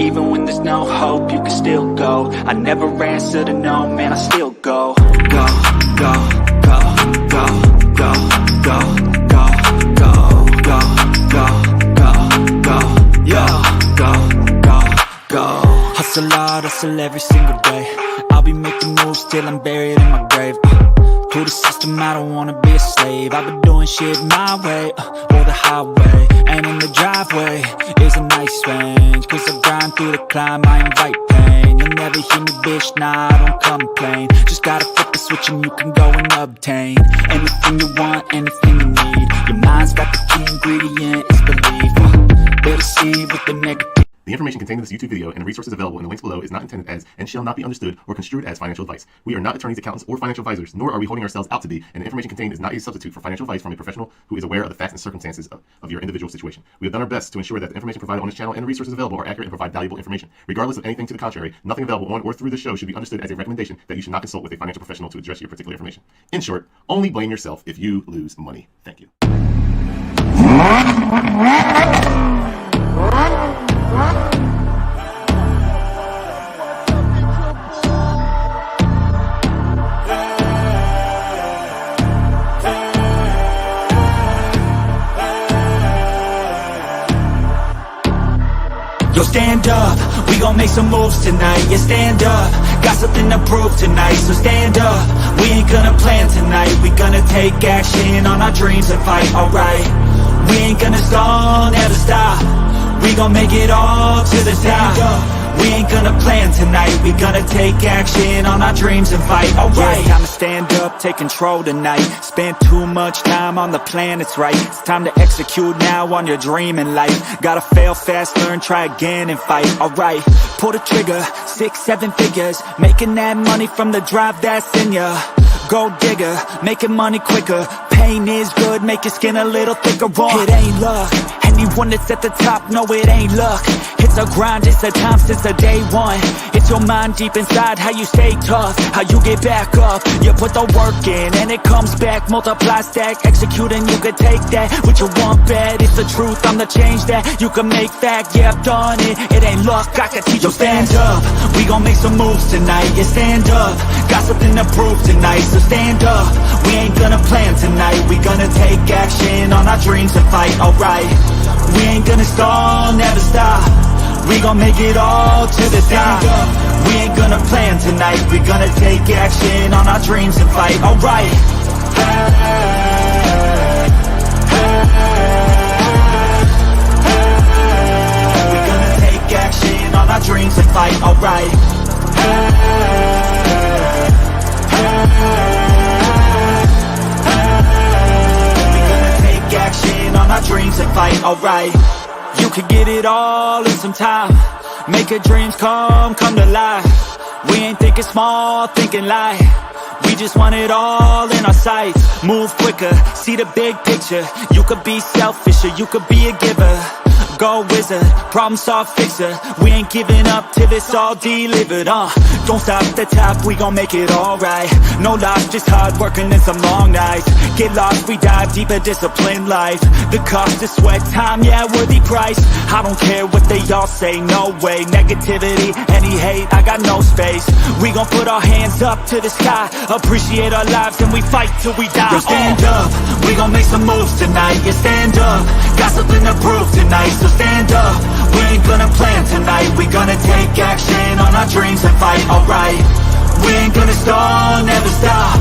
Even when there's no hope, you can still go. I never answer to no, man, I still go. Go, go, go, go, go, go, go, go, go, go, go, go, yeah, go, go, go. Hustle hard, hustle every single day. I'll be making moves till I'm buried in my grave. To the system, I don't wanna be a slave. I've been doing shit my way, or the highway. And in the driveway is a nice range, cause I grind through the climb, I invite pain. You'll never hear me, bitch, nah, I don't complain. Just gotta flip the switch and you can go and obtain anything you want, anything you need. Your mind's got the key ingredient, it's belief. Better see with the negative. The information contained in this YouTube video and the resources available in the links below is not intended as and shall not be understood or construed as financial advice. We are not attorneys, accountants, or financial advisors, nor are we holding ourselves out to be, and the information contained is not a substitute for financial advice from a professional who is aware of the facts and circumstances of your individual situation. We have done our best to ensure that the information provided on this channel and the resources available are accurate and provide valuable information. Regardless of anything to the contrary, nothing available on or through this show should be understood as a recommendation that you should not consult with a financial professional to address your particular information. In short, only blame yourself if you lose money. Thank you. Yo, stand up, we gon' make some moves tonight. Yeah, stand up, got something to prove tonight. So stand up, we ain't gonna plan tonight. We gonna take action on our dreams and fight, alright. We ain't gonna stall, never stop. We gon' make it all to the top. We ain't gonna plan tonight. We gonna take action on our dreams and fight, alright. Time to stand up, take control tonight. Spent too much time on the plan, it's right. It's time to execute now on your dream in life. Gotta fail fast, learn, try again and fight, alright. Pull the trigger, 6-7 figures. Making that money from the drive that's in ya. Gold digger, making money quicker. Pain is good, make your skin a little thicker. It ain't luck, anyone that's at the top, no it ain't luck. It's a grind, it's a time since the day one. It's your mind deep inside, how you stay tough, how you get back up. You put the work in and it comes back. Multiply, stack, execute and you can take that. What you want bad, it's the truth, I'm the change that you can make fact. Yeah, I've done it, it ain't luck, I can teach you. Stand up, we gon' make some moves tonight. Yeah, stand up, got something to prove tonight. So stand up, we ain't gonna plan tonight. We gonna take action on our dreams and fight, alright. We ain't gonna stall, never stop. We gon' make it all to the top. We ain't gonna plan tonight. We gonna take action on our dreams and fight, alright. We gonna take action on our dreams and fight, alright. We gonna take action on our dreams and fight, alright. You could get it all in some time. Make your dreams come to life. We ain't thinking small, thinking light. We just want it all in our sights. Move quicker, see the big picture. You could be selfish or you could be a giver. Go wizard, problem solve fixer. We ain't giving up till it's all delivered, Don't stop at the top, we gon' make it alright. No loss, just hard working and some long nights. Get lost, we dive deeper, disciplined life. The cost of sweat, time, yeah, worthy price. I don't care what they all say, no way. Negativity, any hate, I got no space. We gon' put our hands up to the sky. Appreciate our lives and we fight till we die. Yo, stand up, we gon' make some moves tonight. Yeah, stand up, got something to prove tonight. So stand up, we ain't gonna plan tonight. We gonna take action on our dreams and fight, alright. We ain't gonna stall, never stop.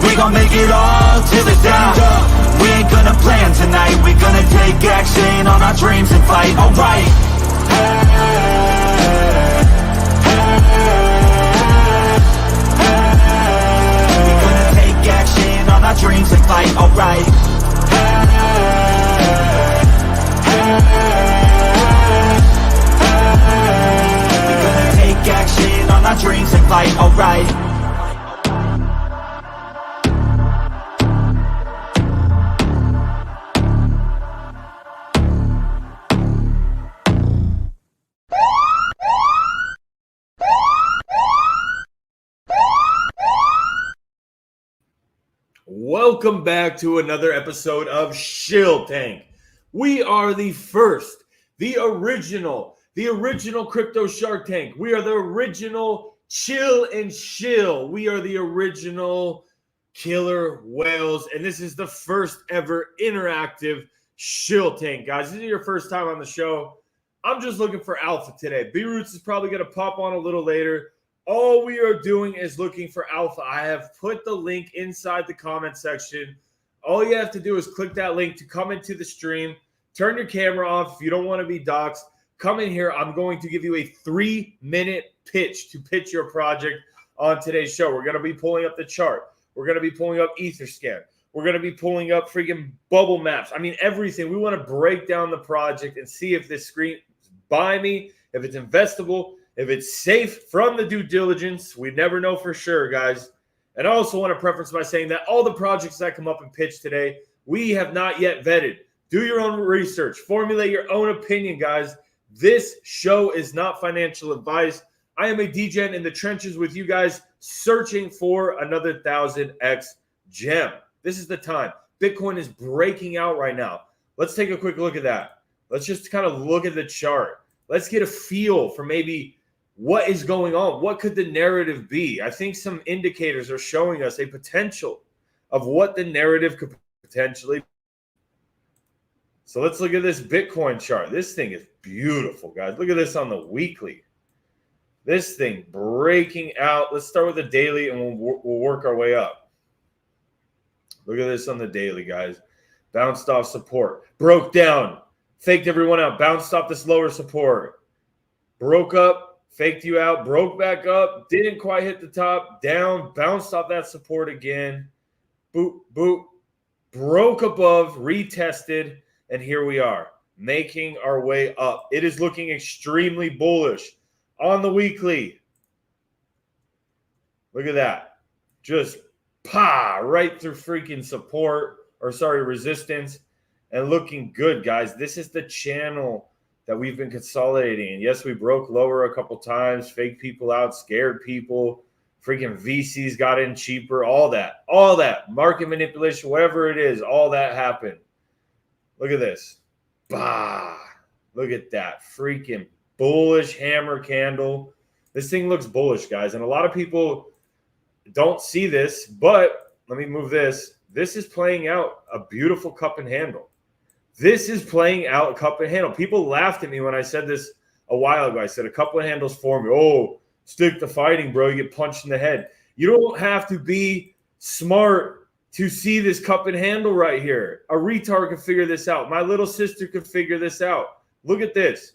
We gon' make it all to the top. We ain't gonna plan tonight. We gonna take action on our dreams and fight, alright. We gonna take action on our dreams and fight, alright. Action on our dreams and fight, alright. Welcome back to another episode of Shill Tank. We are the first, the original, the original crypto Shark Tank. We are the original Chill and Shill. We are the original killer whales. And this is the first ever interactive Shill tank, guys. This is your first time on the show. I'm just looking for alpha today. B-Roots is probably going to pop on a little later. All we are doing is looking for alpha. I have put the link inside the comment section. All you have to do is click that link to come into the stream. Turn your camera off if you don't want to be doxxed. Come in here. I'm going to give you a 3-minute pitch to pitch your project on today's show. We're going to be pulling up the chart. We're going to be pulling up Etherscan. We're going to be pulling up freaking bubble maps. I mean, everything. We want to break down the project and see if this screen is buy me, if it's investable, if it's safe from the due diligence. We never know for sure, guys. And I also want to preface by saying that all the projects that come up and pitch today, we have not yet vetted. Do your own research. Formulate your own opinion, guys. This show is not financial advice. I am a DGen in the trenches with you guys searching for another 1000X gem. This is the time. Bitcoin is breaking out right now. Let's take a quick look at that. Let's just kind of look at the chart. Let's get a feel for maybe what is going on. What could the narrative be? I think some indicators are showing us a potential of what the narrative could potentially be. So let's look at this Bitcoin chart. This thing is beautiful, guys. Look at this on the weekly. This thing breaking out. Let's start with the daily and we'll work our way up. Look at this on the daily, guys. Bounced off support. Broke down. Faked everyone out. Bounced off this lower support. Broke up. Faked you out. Broke back up. Didn't quite hit the top. Down. Bounced off that support again. Boop, boop. Broke above. Retested. And here we are, making our way up. It is looking extremely bullish on the weekly. Look at that. Just right through freaking resistance, and looking good, guys. This is the channel that we've been consolidating. And yes, we broke lower a couple times, faked people out, scared people, freaking VCs got in cheaper, all that, market manipulation, whatever it is, all that happened. Look at this. Look at that. Freaking bullish hammer candle. This thing looks bullish, guys. And a lot of people don't see this, but let me move this. This is playing out a beautiful cup and handle. This is playing out a cup and handle. People laughed at me when I said this a while ago. I said a couple of handles for me. Oh, stick to fighting, bro. You get punched in the head. You don't have to be smart to see this cup and handle right here. A retard could figure this out. My little sister could figure this out. Look at this.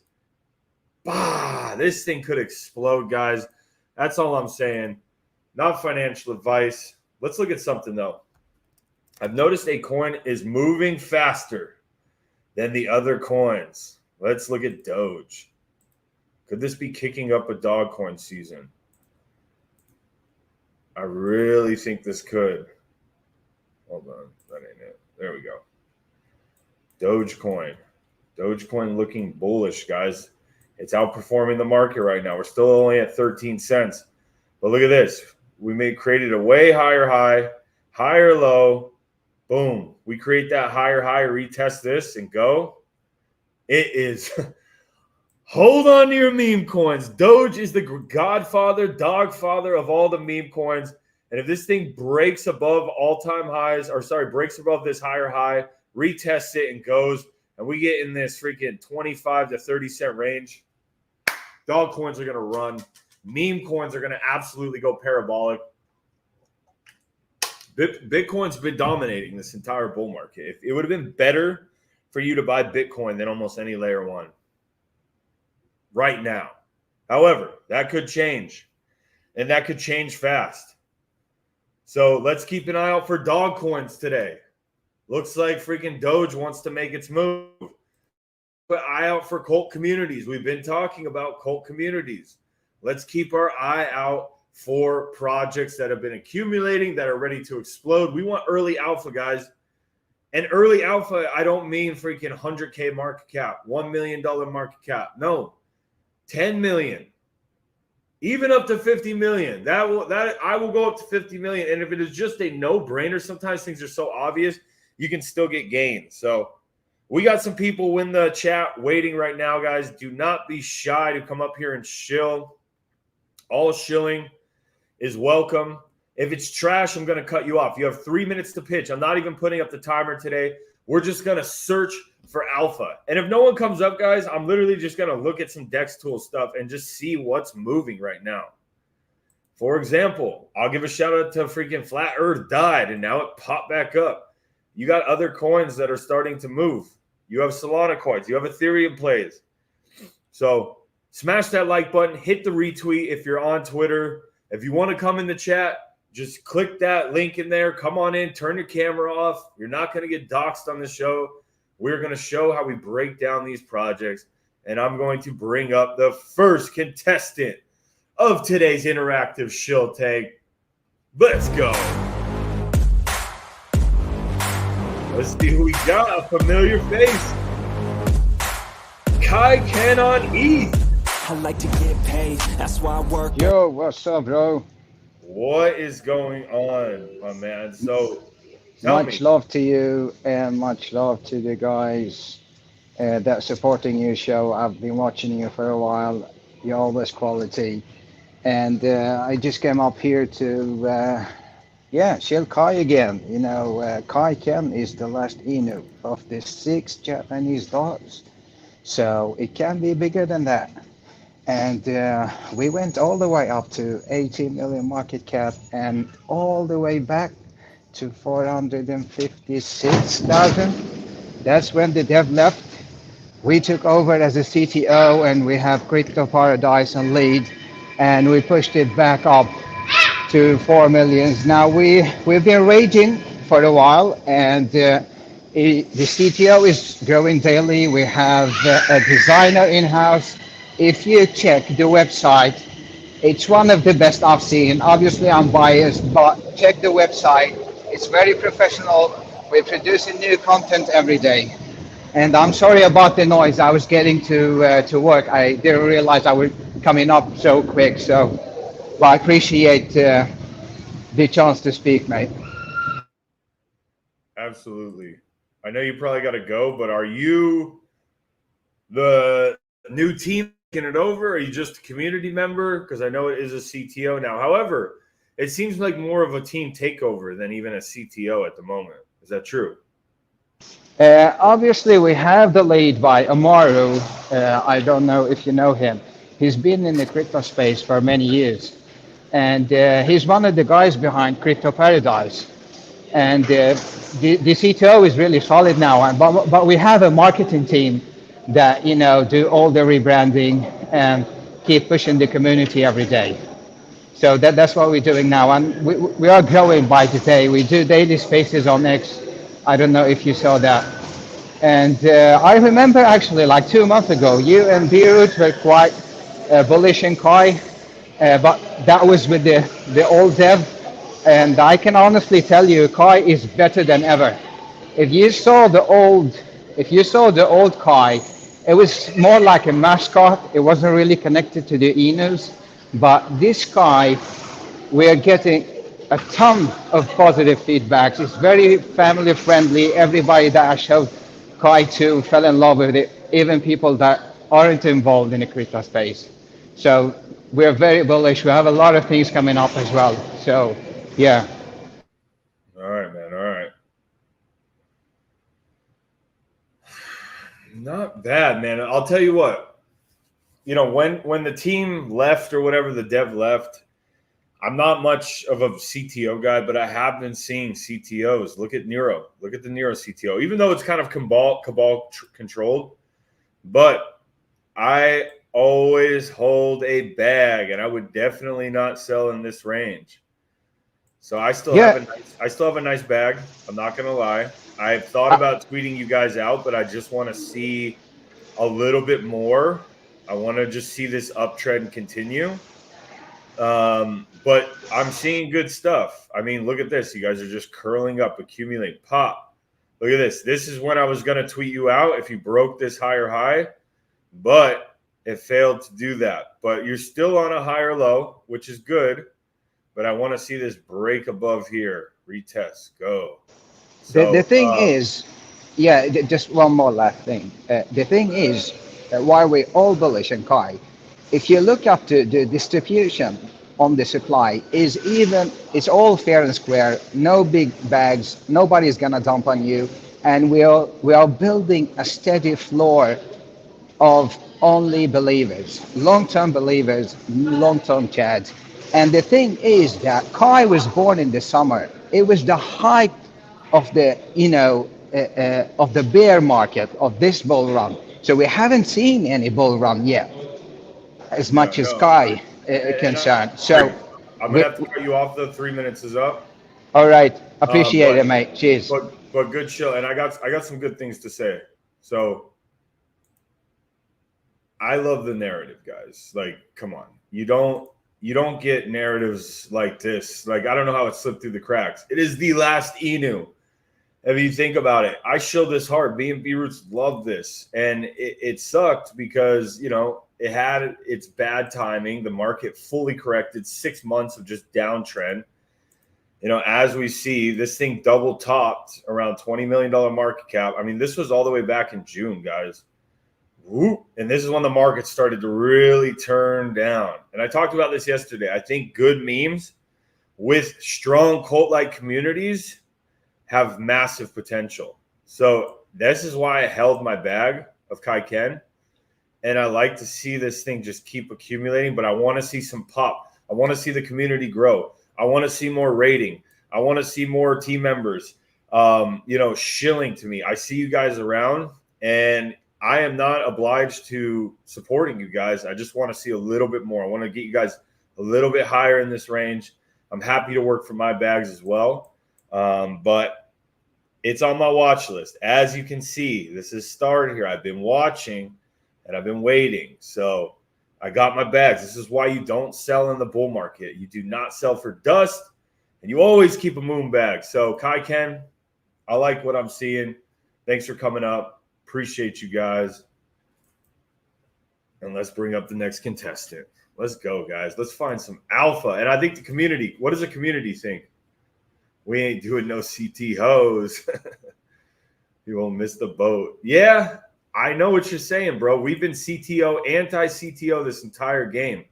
This thing could explode, guys. That's all I'm saying. Not financial advice. Let's look at something, though. I've noticed a coin is moving faster than the other coins. Let's look at Doge. Could this be kicking up a dog coin season? I really think this could. Hold on, that ain't it. There we go. Dogecoin. Dogecoin looking bullish, guys. It's outperforming the market right now. We're still only at 13 cents. But look at this. We created a way higher high, higher low. Boom. We create that higher high, retest this, and go. It is. Hold on to your meme coins. Doge is the godfather, dogfather of all the meme coins. And if this thing breaks above all-time highs, breaks above this higher high, retests it and goes, and we get in this freaking 25 to 30 cent range, dog coins are going to run. Meme coins are going to absolutely go parabolic. Bitcoin's been dominating this entire bull market. It would have been better for you to buy Bitcoin than almost any layer one right now. However, that could change, and that could change fast. So let's keep an eye out for dog coins today. Looks like freaking Doge wants to make its move. Put an eye out for cult communities. We've been talking about cult communities. Let's keep our eye out for projects that have been accumulating, that are ready to explode. We want early alpha, guys. And early alpha, I don't mean freaking 100K market cap, $1 million market cap. No, 10 million. Even up to 50 million. I will go up to 50 million. And if it is just a no-brainer, sometimes things are so obvious, you can still get gains. So We got some people in the chat waiting right now, guys. Do not be shy to come up here and shill. All shilling is welcome. If it's trash, I'm going to cut you off. You have 3 minutes to pitch. I'm not even putting up the timer today. We're just going to search for alpha. And if no one comes up, guys, I'm literally just going to look at some Dex Tool stuff and just see what's moving right now. For example, I'll give a shout out to freaking Flat Earth died, and now it popped back up. You got other coins that are starting to move. You have Solana coins. You have Ethereum plays. So smash that like button. Hit the retweet if you're on Twitter. If you want to come in the chat, just click that link in there. Come on in. Turn your camera off. You're not going to get doxxed on the show. We're going to show how we break down these projects. And I'm going to bring up the first contestant of today's interactive shill tag. Let's go. Let's see who we got. A familiar face. Kai Ken on ETH. I like to get paid, that's why I work. Yo, what's up, bro? What is going on, my man? So, tell much me. love to you and much love to the guys that supporting your show. I've been watching you for a while. You're always quality. And I just came up here to, shill Kai again. You know, Kai Ken is the last Inu of the 6 Japanese dollars. So it can be bigger than that. And we went all the way up to 18 million market cap and all the way back to 456,000. That's when the dev left. We took over as a CTO and we have Crypto Paradise and lead, and we pushed it back up to 4 millions. Now we've been raging for a while, and the CTO is growing daily. We have a designer in-house. If you check the website, it's one of the best I've seen. Obviously, I'm biased, but check the website. It's very professional. We're producing new content every day. And I'm sorry about the noise. I was getting to work. I didn't realize I was coming up so quick. So I appreciate the chance to speak, mate. Absolutely. I know you probably got to go, but are you the new team taking it over? Or are you just a community member? Because I know it is a CTO now. However, it seems like more of a team takeover than even a CTO at the moment. Is that true? Obviously, we have the lead by Amaru. I don't know if you know him. He's been in the crypto space for many years. And he's one of the guys behind Crypto Paradise. And the CTO is really solid now. But we have a marketing team that, you know, do all the rebranding and keep pushing the community every day. So that's what we're doing now. And we are growing by the day. We do daily spaces on X. I don't know if you saw that. And I remember actually like 2 months ago, you and Beirut were quite bullish in Kai, but that was with the old dev. And I can honestly tell you, Kai is better than ever. If you saw the old Kai, it was more like a mascot. It wasn't really connected to the Inus. But this Kai, we're getting a ton of positive feedbacks. It's very family friendly. Everybody that I showed Kai to fell in love with it, even people that aren't involved in the crypto space. So we're very bullish. We have a lot of things coming up as well. So yeah. All right, man. All right. Not bad, man. I'll tell you what. You know, when the team left or whatever, the dev left, I'm not much of a CTO guy, but I have been seeing CTOs. Look at Nero. Look at the Nero CTO. Even though it's kind of cabal controlled, but I always hold a bag, and I would definitely not sell in this range. So I still have a nice bag. I'm not gonna lie. I've thought about tweeting you guys out, but I just want to see a little bit more. I want to just see this uptrend continue. But I'm seeing good stuff. I mean, look at this. You guys are just curling up, accumulate, pop. Look at this. This is when I was going to tweet you out if you broke this higher high, but it failed to do that. But you're still on a higher low, which is good. But I want to see this break above here. Retest. Go. So, the thing is, Yeah, just one more last thing. The thing is, why we're all bullish on Kai, if you look up the distribution on the supply, is even, it's all fair and square, no big bags, nobody's gonna dump on you, and we are building a steady floor of only believers, long-term believers, long-term chads. And the thing is that Kai was born in the summer. It was the height of the, of the bear market of this bull run. So we haven't seen any bull run yet, as No, much as no. Kai And concerned. So, I'm gonna we, have to cut you off. The 3 minutes is up. all right, appreciate it, But mate. Cheers. good chill. And I got some good things to say. So I love the narrative, guys. Like, come on. You don't get narratives like this. Like, I don't know how it slipped through the cracks. It is the last Inu. If you think about it, I showed this hard. B&B Roots loved this. And it sucked because, it had its bad timing. The market fully corrected, 6 months of just downtrend. As we see, this thing double topped around $20 million market cap. I mean, this was all the way back in June, guys. Whoop. And this is when the market started to really turn down. And I talked about this yesterday. I think good memes with strong cult-like communities have massive potential. So this is why I held my bag of Kai Ken. And I like to see this thing just keep accumulating, but I want to see some pop. I want to see the community grow. I want to see more rating. I want to see more team members. Shilling to me. I see you guys around, and I am not obliged to supporting you guys. I just want to see a little bit more. I want to get you guys a little bit higher in this range. I'm happy to work for my bags as well. But it's on my watch list. As you can see, this is started here. I've been watching and I've been waiting. So I got my bags. This is why you don't sell in the bull market. You do not sell for dust, and you always keep a moon bag. So Kai Ken, I like what I'm seeing. Thanks for coming up. Appreciate you guys. And let's bring up the next contestant. Let's go, guys. Let's find some alpha. And I think the community, what does the community think? We ain't doing no CT hoes. You won't miss the boat. Yeah, I know what you're saying, bro. We've been CTO, anti-CTO this entire game.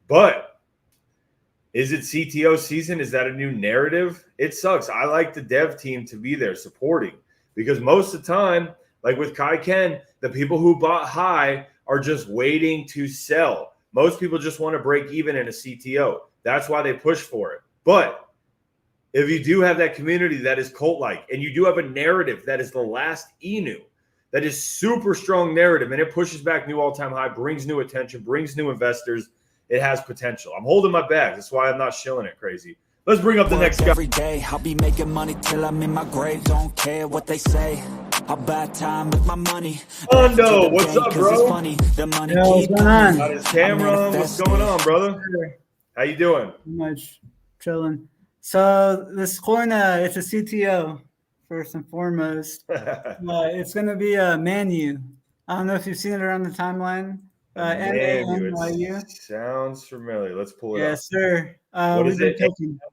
But is it CTO season? Is that a new narrative? It sucks. I like the dev team to be there supporting, because most of the time, like with Kai Ken, the people who bought high are just waiting to sell. Most people just want to break even in a CTO. That's why they push for it. But if you do have that community that is cult-like, and you do have a narrative that is the last Inu, that is super strong narrative, and it pushes back new all-time high, brings new attention, brings new investors, it has potential. I'm holding my bag. That's why I'm not shilling it crazy. Let's bring up the next guy. Every day I'll be making money till I'm in my grave. Don't care what they say. I'll buy time with my money. Hondo, what's up, bro? Funny. The money Yo, what's going on? Got his camera on. What's going on, brother? How you doing? Much chilling. So this coin, it's a CTO first and foremost. It's gonna be a Manu. I don't know if you've seen it around the timeline. MANYU. Sounds familiar. Let's pull it up. Yes, sir. What is it?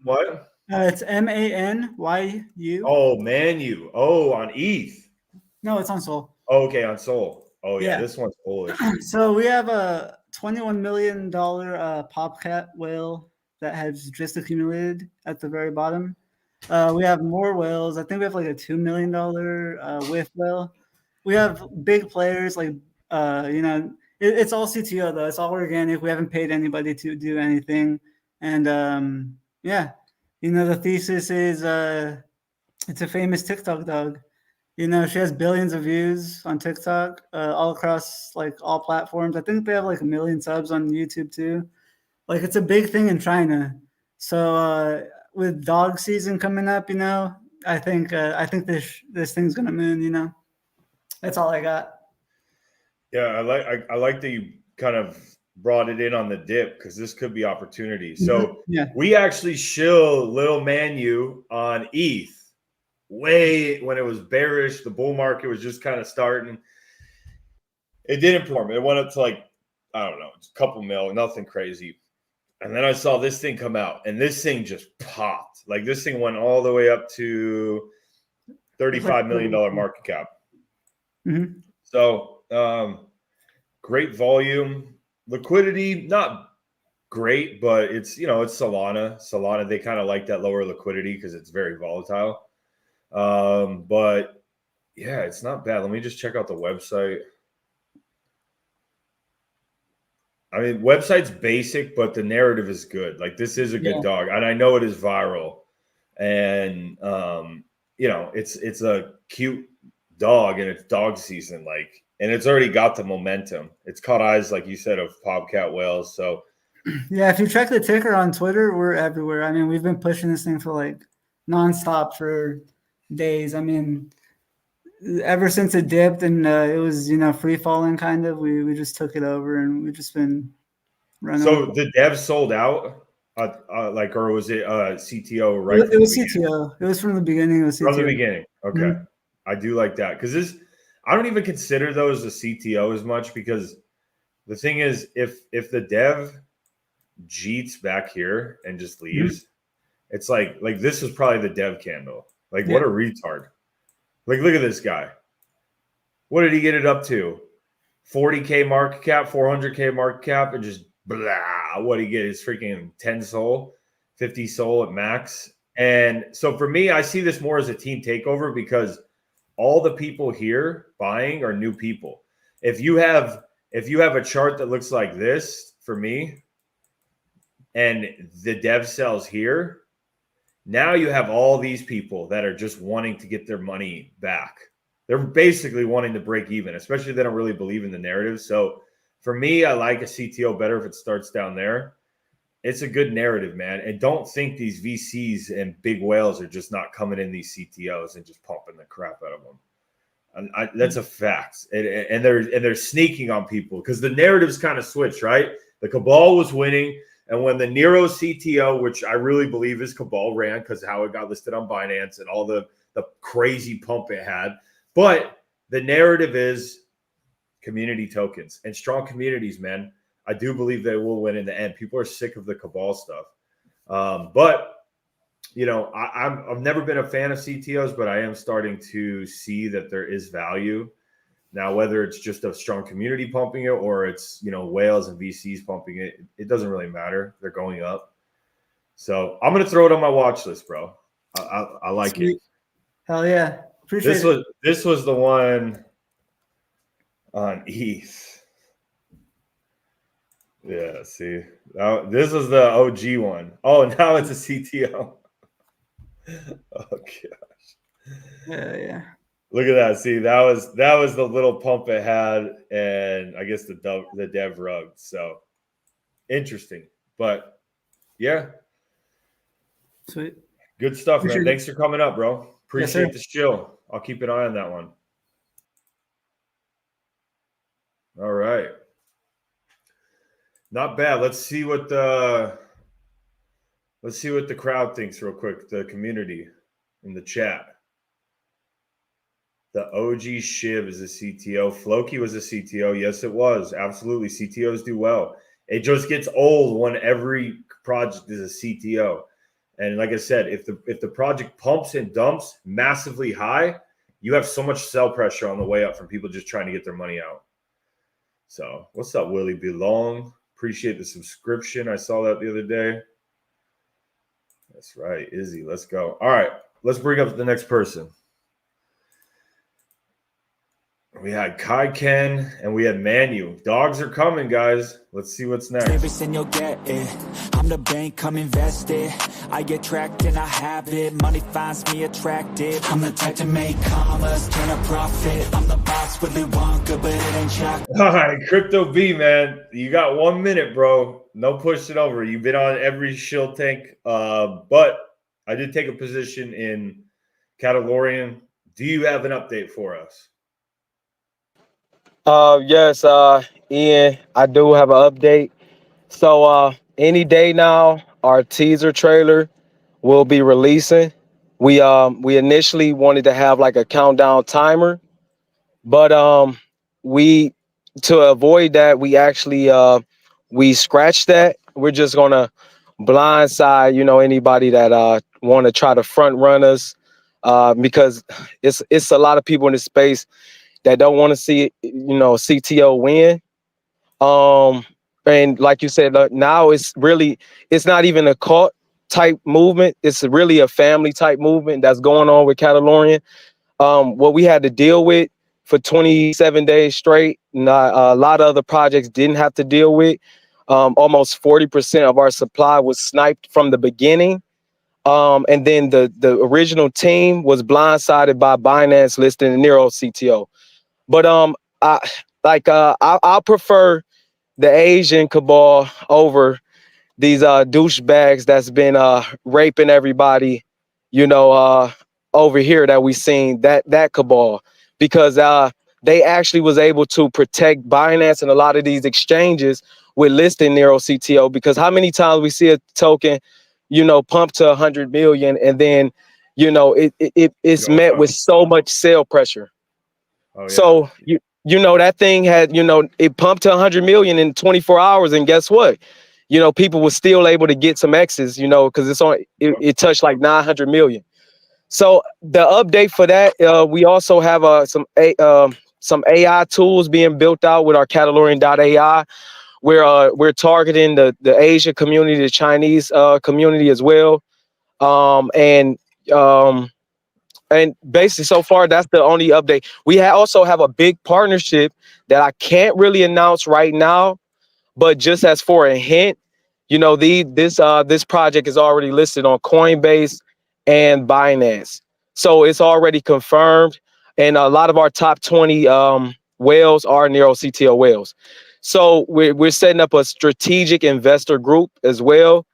What? It's MANYU. Oh, Manu. Oh, on ETH. No, it's on Sol. Oh, okay, on Sol. Oh, yeah, Yeah. this one's bullish. So we have a $21 million PopCat whale that has just accumulated at the very bottom. We have more whales. I think we have like a $2 million Wif whale. We have big players like, it's all CTO though. It's all organic. We haven't paid anybody to do anything. And the thesis is it's a famous TikTok dog. She has billions of views on TikTok, all across like all platforms. I think they have like 1 million subs on YouTube too. Like it's a big thing in China. So with dog season coming up, I think this thing's gonna moon. That's all I got. Yeah, I like that you kind of brought it in on the dip, because this could be opportunity. So we actually shill Little Manu on ETH way when it was bearish. The bull market was just kind of starting. It didn't perform. It went up to like, I don't know, a couple mil, nothing crazy. And then I saw this thing come out, and this thing just popped. Like this thing went all the way up to $35 million market cap. Mm-hmm. So great volume, liquidity, not great, but it's, you know, it's Solana. Solana, they kind of like that lower liquidity because it's very volatile. But yeah, it's not bad. Let me just check out the website. I mean, website's basic, but the narrative is good. Like, this is a good dog, and I know it is viral. And you know, it's a cute dog, and it's dog season, like, and it's already got the momentum. It's caught eyes, like you said, of bobcat whales. So yeah, if you check the ticker on Twitter, we're everywhere. I mean, we've been pushing this thing for like nonstop for days. I mean, ever since it dipped and it was, you know, free falling kind of, we just took it over and we've just been running. So the dev sold out, like, or was it CTO? Right, it was CTO. It was from the beginning. It was CTO. From the beginning. Okay, mm-hmm. I do like that because this, I don't even consider those a CTO as much, because the thing is, if the dev jeets back here and just leaves, mm-hmm. it's like this is probably the dev candle. Like, what a retard. Like, look at this guy. What did he get it up to? 40K market cap, 400K market cap, and just blah. What did he get? His freaking 10 soul, 50 soul at max. And so for me, I see this more as a team takeover, because all the people here buying are new people. If you have a chart that looks like this for me, and the dev sells here, now you have all these people that are just wanting to get their money back. They're basically wanting to break even, especially if they don't really believe in the narrative. So for me, I like a CTO better if it starts down there. It's a good narrative, man. And don't think these VCs and big whales are just not coming in these CTOs and just pumping the crap out of them. And that's a fact. And they're sneaking on people because the narrative's kind of switched, right? The cabal was winning. And when the Nero CTO, which I really believe is cabal, ran because of how it got listed on Binance and all the crazy pump it had. But the narrative is community tokens and strong communities, man. I do believe they will win in the end. People are sick of the cabal stuff. But, you know, I've never been a fan of CTOs, but I am starting to see that there is value. Now, whether it's just a strong community pumping it or it's, you know, whales and VCs pumping it, it doesn't really matter. They're going up. So I'm going to throw it on my watch list, bro. I like it. Hell yeah. Appreciate it. This was the one on ETH. Yeah, see. This was the OG one. Oh, now it's a CTO. Oh, gosh. Yeah. Look at that. See, that was the little pump it had, and I guess the dev rug. So interesting. But yeah. Sweet. Good stuff, man. Thanks for coming up, bro. Appreciate the Shill. I'll keep an eye on that one. All right. Not bad. Let's see what the crowd thinks real quick, the community in the chat. The OG Shiv is a CTO. Floki was a CTO. Yes, it was. Absolutely. CTOs do well. It just gets old when every project is a CTO. And like I said, if the project pumps and dumps massively high, you have so much sell pressure on the way up from people just trying to get their money out. So what's up, Willie Belong? Appreciate the subscription. I saw that the other day. That's right. Izzy, let's go. All right. Let's bring up the next person. We had Kai Ken and we had Manu. Dogs are coming, guys. Let's see what's next. Everything you'll get it. I'm the bank, come invest it. I get tracked and I have it. Money finds me attractive. I'm the type to make commas, turn a profit. I'm the boss, Willy Wonka, but it ain't chocolate. All right, Crypto B, man. You got 1 minute, bro. No pushing over. You've been on every shill tank. But I did take a position in Catalan. Do you have an update for us? Yes, Ian, I do have an update. So any day now, our teaser trailer will be releasing. We initially wanted to have like a countdown timer, but we, to avoid that, we actually we scratched that. We're just gonna blindside, you know, anybody that want to try to front run us because it's a lot of people in this space that don't want to see, you know, CTO win. And like you said, now it's not even a cult type movement. It's really a family type movement that's going on with Catalan. What we had to deal with for 27 days straight, a lot of other projects didn't have to deal with. Almost 40% of our supply was sniped from the beginning. And then the original team was blindsided by Binance listing the Nero CTO. But I'll prefer the Asian cabal over these douchebags that's been raping everybody, you know, over here that we seen that cabal, because they actually was able to protect Binance and a lot of these exchanges with listing Nero CTO, because how many times we see a token, you know, pump to 100 million and then, you know, it's met with so much sell pressure. Oh, yeah. So you know, that thing had, you know, it pumped to 100 million in 24 hours, and guess what? You know, people were still able to get some X's, you know, because it touched like 900 million. So the update for that, we also have some AI tools being built out with our Catalan.ai, where we're targeting the Asia community, the Chinese community as well. And basically, so far, that's the only update. We also have a big partnership that I can't really announce right now, but just as for a hint, you know, this project is already listed on Coinbase and Binance, so it's already confirmed. And a lot of our top 20 whales are Nero CTO whales. So we're setting up a strategic investor group as well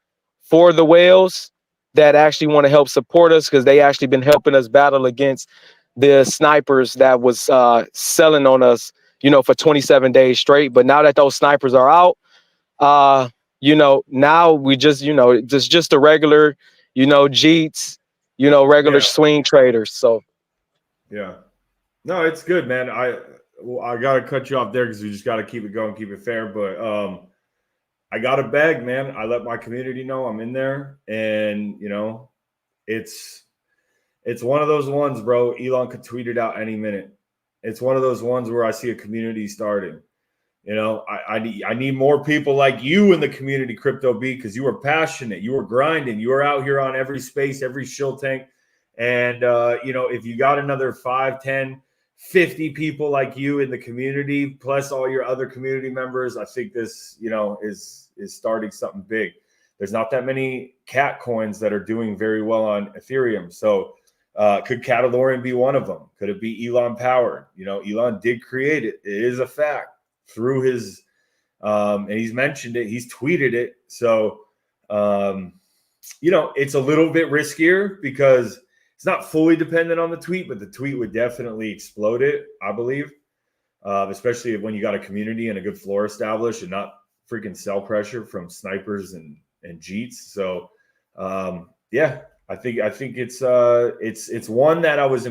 for the whales that actually want to help support us, because they actually been helping us battle against the snipers that was selling on us, you know, for 27 days straight. But now that those snipers are out, you know, now we just, you know, just the regular, you know, Jeets, you know, regular swing traders. So yeah, no, it's good, man. I gotta cut you off there because we just gotta keep it going, keep it fair. But I got a bag, man. I let my community know I'm in there, and you know, it's one of those ones, bro. Elon could tweet it out any minute. It's one of those ones where I see a community starting. You know, I need more people like you in the community, Crypto B, because you were passionate, you were grinding, you were out here on every space, every shill tank, and you know, if you got another 5, 10, 50 people like you in the community, plus all your other community members, I think this, you know, is starting something big. There's not that many cat coins that are doing very well on Ethereum. So could Catalan be one of them? Could it be Elon powered? You know, Elon did create it. It is a fact through his, and he's mentioned it, he's tweeted it. So, you know, it's a little bit riskier because it's not fully dependent on the tweet, but the tweet would definitely explode it, I believe, especially when you got a community and a good floor established and not freaking sell pressure from snipers and Jeets. So, yeah, I think it's one that I was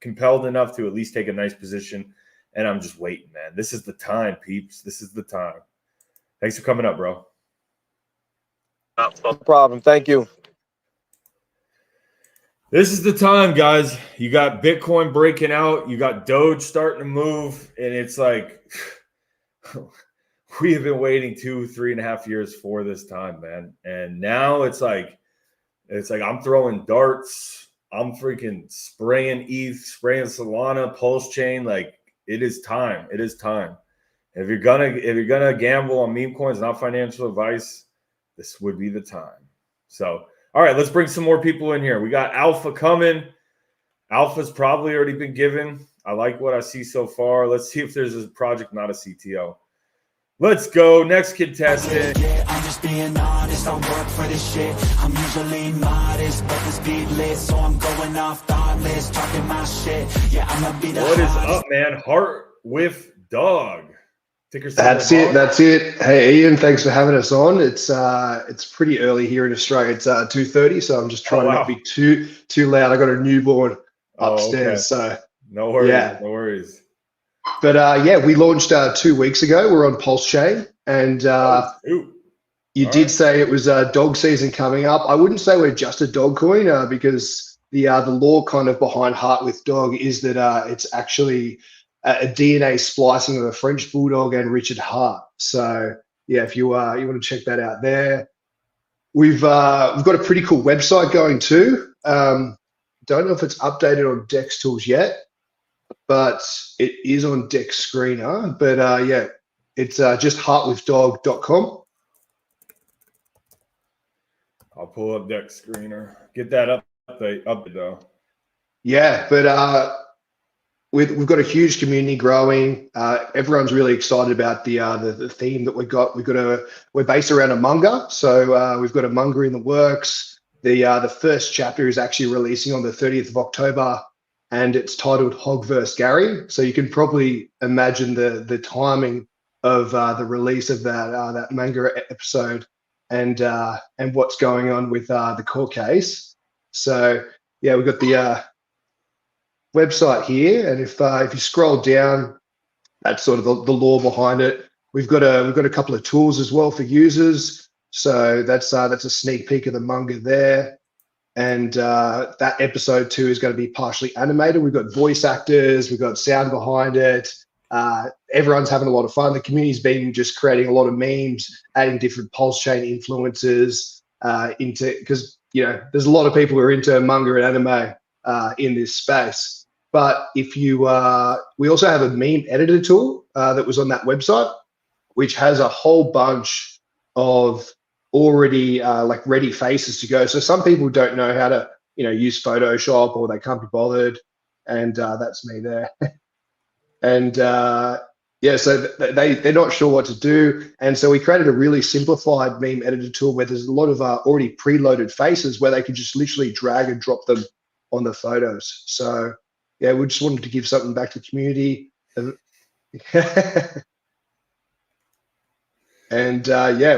compelled enough to at least take a nice position, and I'm just waiting, man. This is the time, peeps. This is the time. Thanks for coming up, bro. No problem. Thank you. This is the time, guys. You got Bitcoin breaking out. You got Doge starting to move. And it's like, we have been waiting 3.5 years for this time, man. And now it's like I'm throwing darts. I'm freaking spraying ETH, spraying Solana, Pulse Chain. Like, it is time. It is time. If you're gonna gamble on meme coins, not financial advice, this would be the time. So, all right, let's bring some more people in here. We got Alpha coming. Alpha's probably already been given. I like what I see so far. Let's see if there's a project, not a CTO. Let's go. Next contestant. Yeah, I'm just being honest. I work for this shit. I'm usually modest, but the speed lit, so I'm going off thoughtless, talking my shit. Yeah, I'm gonna be the What is hottest. up, man? Heart Wif Dog. That's it. Hey, Ian, thanks for having us on. It's pretty early here in Australia. It's 2:30, so I'm just trying to not be too loud. I got a newborn upstairs, so no worries. Yeah. No worries. But yeah, we launched 2 weeks ago. We're on Pulse Chain, and you did say it was dog season coming up. I wouldn't say we're just a dog coin because the lore kind of behind Heart with Dog is that it's actually a DNA splicing of a French bulldog and Richard Hart. So yeah, if you want to check that out there. We've got a pretty cool website going too. Don't know if it's updated on Dex Tools yet, but it is on Dex Screener. But yeah, it's just heartwithdog.com. I'll pull up Dex Screener. Get that up though. Yeah, but we've got a huge community growing. Everyone's really excited about the theme that we've got. We're based around a manga, so we've got a manga in the works. The first chapter is actually releasing on the 30th of October, and it's titled Hog vs. Gary. So you can probably imagine the timing of the release of that manga episode and what's going on with the court case. So yeah, we've got the website here, and if you scroll down, that's sort of the lore behind it. We've got a couple of tools as well for users. So that's a sneak peek of the manga there, and that episode 2 is going to be partially animated. We've got voice actors, we've got sound behind it. Everyone's having a lot of fun. The community's been just creating a lot of memes, adding different pulse chain influences into, because there's a lot of people who are into manga and anime in this space. But if you, we also have a meme editor tool that was on that website, which has a whole bunch of already like ready faces to go. So some people don't know how to, use Photoshop, or they can't be bothered, and that's me there. And yeah, so they're not sure what to do, and so we created a really simplified meme editor tool where there's a lot of already preloaded faces where they can just literally drag and drop them on the photos. So yeah, we just wanted to give something back to the community. And yeah,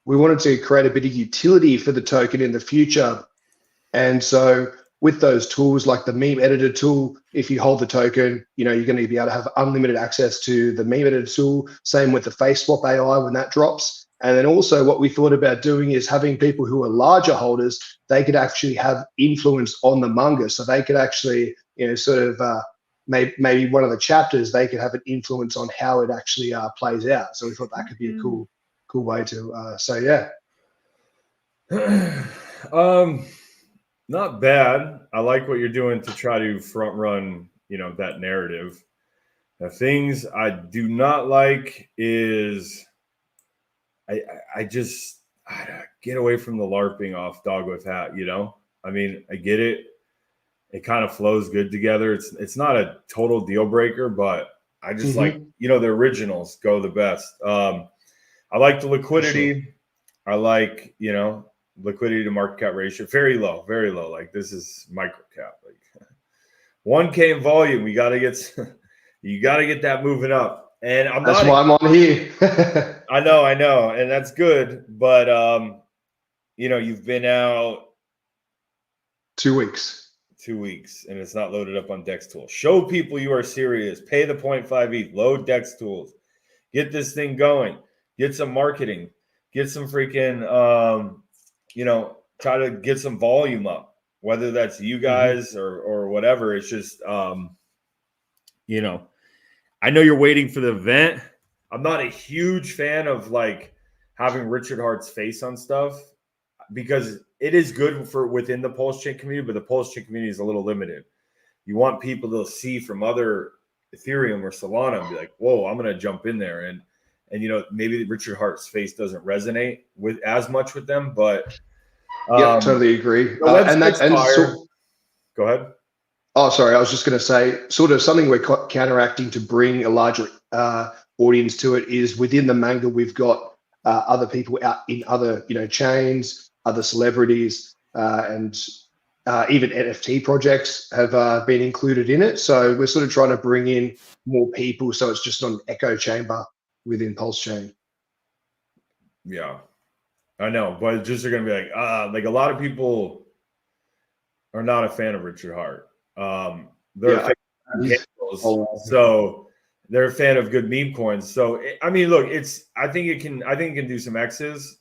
we wanted to create a bit of utility for the token in the future. And so with those tools, like the meme editor tool, if you hold the token, you're going to be able to have unlimited access to the meme editor tool. Same with the face swap AI when that drops. And then also what we thought about doing is having people who are larger holders, they could actually have influence on the manga. So they could actually, sort of maybe one of the chapters, they could have an influence on how it actually plays out. So we thought that could be a cool way to, so yeah. Not bad. I like what you're doing to try to front run, that narrative. The things I do not like is I just get away from the LARPing off dog with hat, I mean, I get it. It kind of flows good together. It's not a total deal breaker, but I just like, the originals go the best. I like the liquidity. Sure. I like, liquidity to market cap ratio, very low. Like this is micro cap, like 1K in volume. You got to get that moving up. And that's why I'm on here. I know. And that's good. But, you've been out 2 weeks. 2 weeks, and it's not loaded up on Dex Tools. Show people you are serious. Pay the 0.5 ETH. Load Dex Tools. Get this thing going. Get some marketing. Get some freaking, try to get some volume up. Whether that's you guys or whatever. It's just, I know you're waiting for the event. I'm not a huge fan of like having Richard Hart's face on stuff, because it is good for within the Pulse Chain community, but the Pulse Chain community is a little limited. You want people to see from other Ethereum or Solana and be like, whoa, I'm going to jump in there. And maybe Richard Hart's face doesn't resonate with as much with them, but yeah, totally agree. Go ahead. Oh, sorry. I was just going to say sort of something we're counteracting to bring a larger audience to it is within the manga, we've got other people out in other, chains, other celebrities, and even NFT projects have been included in it. So we're sort of trying to bring in more people. So it's just not an echo chamber within Pulse Chain. Yeah, I know. But just are going to be like a lot of people are not a fan of Richard Hart. They're a fan of candles, so they're a fan of good meme coins. So I mean, look, I think it can do some X's.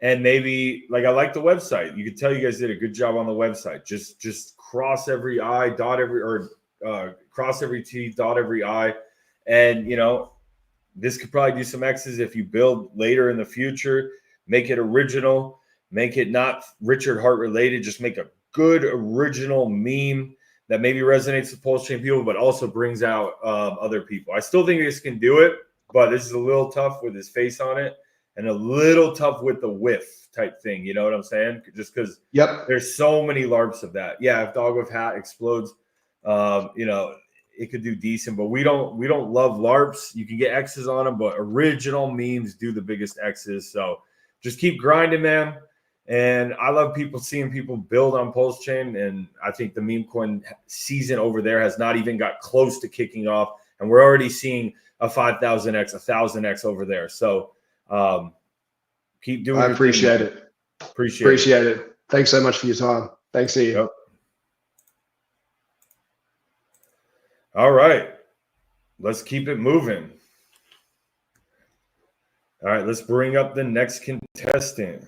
And maybe, like, I like the website. You could tell you guys did a good job on the website. Just cross every I, dot every, or cross every T, dot every I. And, you know, this could probably do some X's if you build later in the future. Make it original. Make it not Richard Hart related. Just make a good original meme that maybe resonates with Pulse Chain people, but also brings out other people. I still think this can do it, but this is a little tough with his face on it. And a little tough with the whiff type thing. You know what I'm saying? Just because there's so many LARPs of that. Yeah, if Dog with Hat explodes, you know, it could do decent. But we don't love LARPs. You can get X's on them, but original memes do the biggest X's. So just keep grinding, man. And I love seeing people build on Pulse Chain. And I think the meme coin season over there has not even got close to kicking off. And we're already seeing a 5,000X, 1,000X over there. So keep doing I appreciate it. Appreciate it. Thanks so much for your time. Thanks, Ian. Yep. All right. Let's keep it moving. All right, let's bring up the next contestant.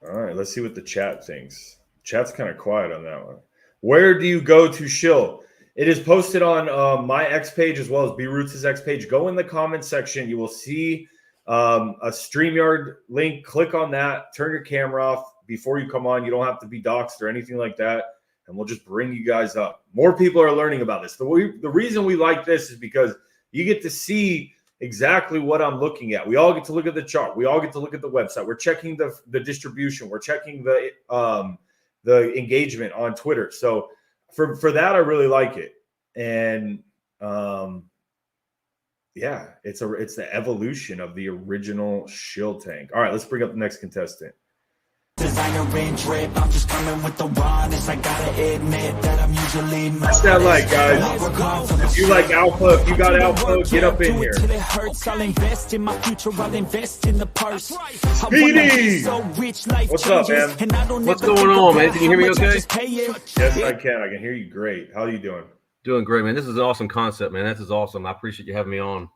All right, let's see what the chat thinks. Chat's kind of quiet on that one. Where do you go to Shill? It is posted on my X page as well as B-Roots' X page. Go in the comment section. You will see a StreamYard link. Click on that. Turn your camera off before you come on. You don't have to be doxxed or anything like that. And we'll just bring you guys up. More people are learning about this. The reason we like this is because you get to see exactly what I'm looking at. We all get to look at the chart. We all get to look at the website. We're checking the distribution. We're checking the engagement on Twitter. So for that, I really like it. And yeah, it's the evolution of the original Shill tank. All right, let's bring up the next contestant. Designer and drip, I'm just coming with the rawness. I gotta admit that I'm usually What's that like, guys? If you like alpha, if you got alpha, get up in here. I'll invest in my future, I'll invest in the purse. Speedy! What's up, man? What's going on, man? Can you hear me okay? Yes, I can. I can hear you great. How are you doing? Doing great, man. This is an awesome concept, man. This is awesome. I appreciate you having me on.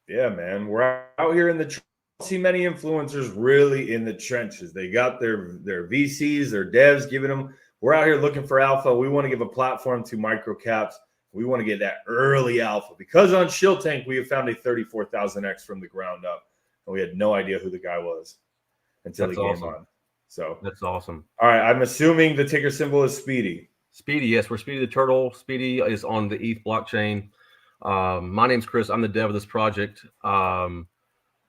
Yeah, man. We're out here in the see many influencers really in the trenches. They got their VCs, their devs giving them. We're out here looking for alpha. We want to give a platform to micro caps. We want to get that early alpha because on Shill Tank we have found a 34,000X from the ground up, and we had no idea who the guy was until he came on. So that's awesome. All right, I'm assuming the ticker symbol is Speedy. Speedy, yes, we're Speedy the Turtle. Speedy is on the ETH blockchain. My name's Chris. I'm the dev of this project.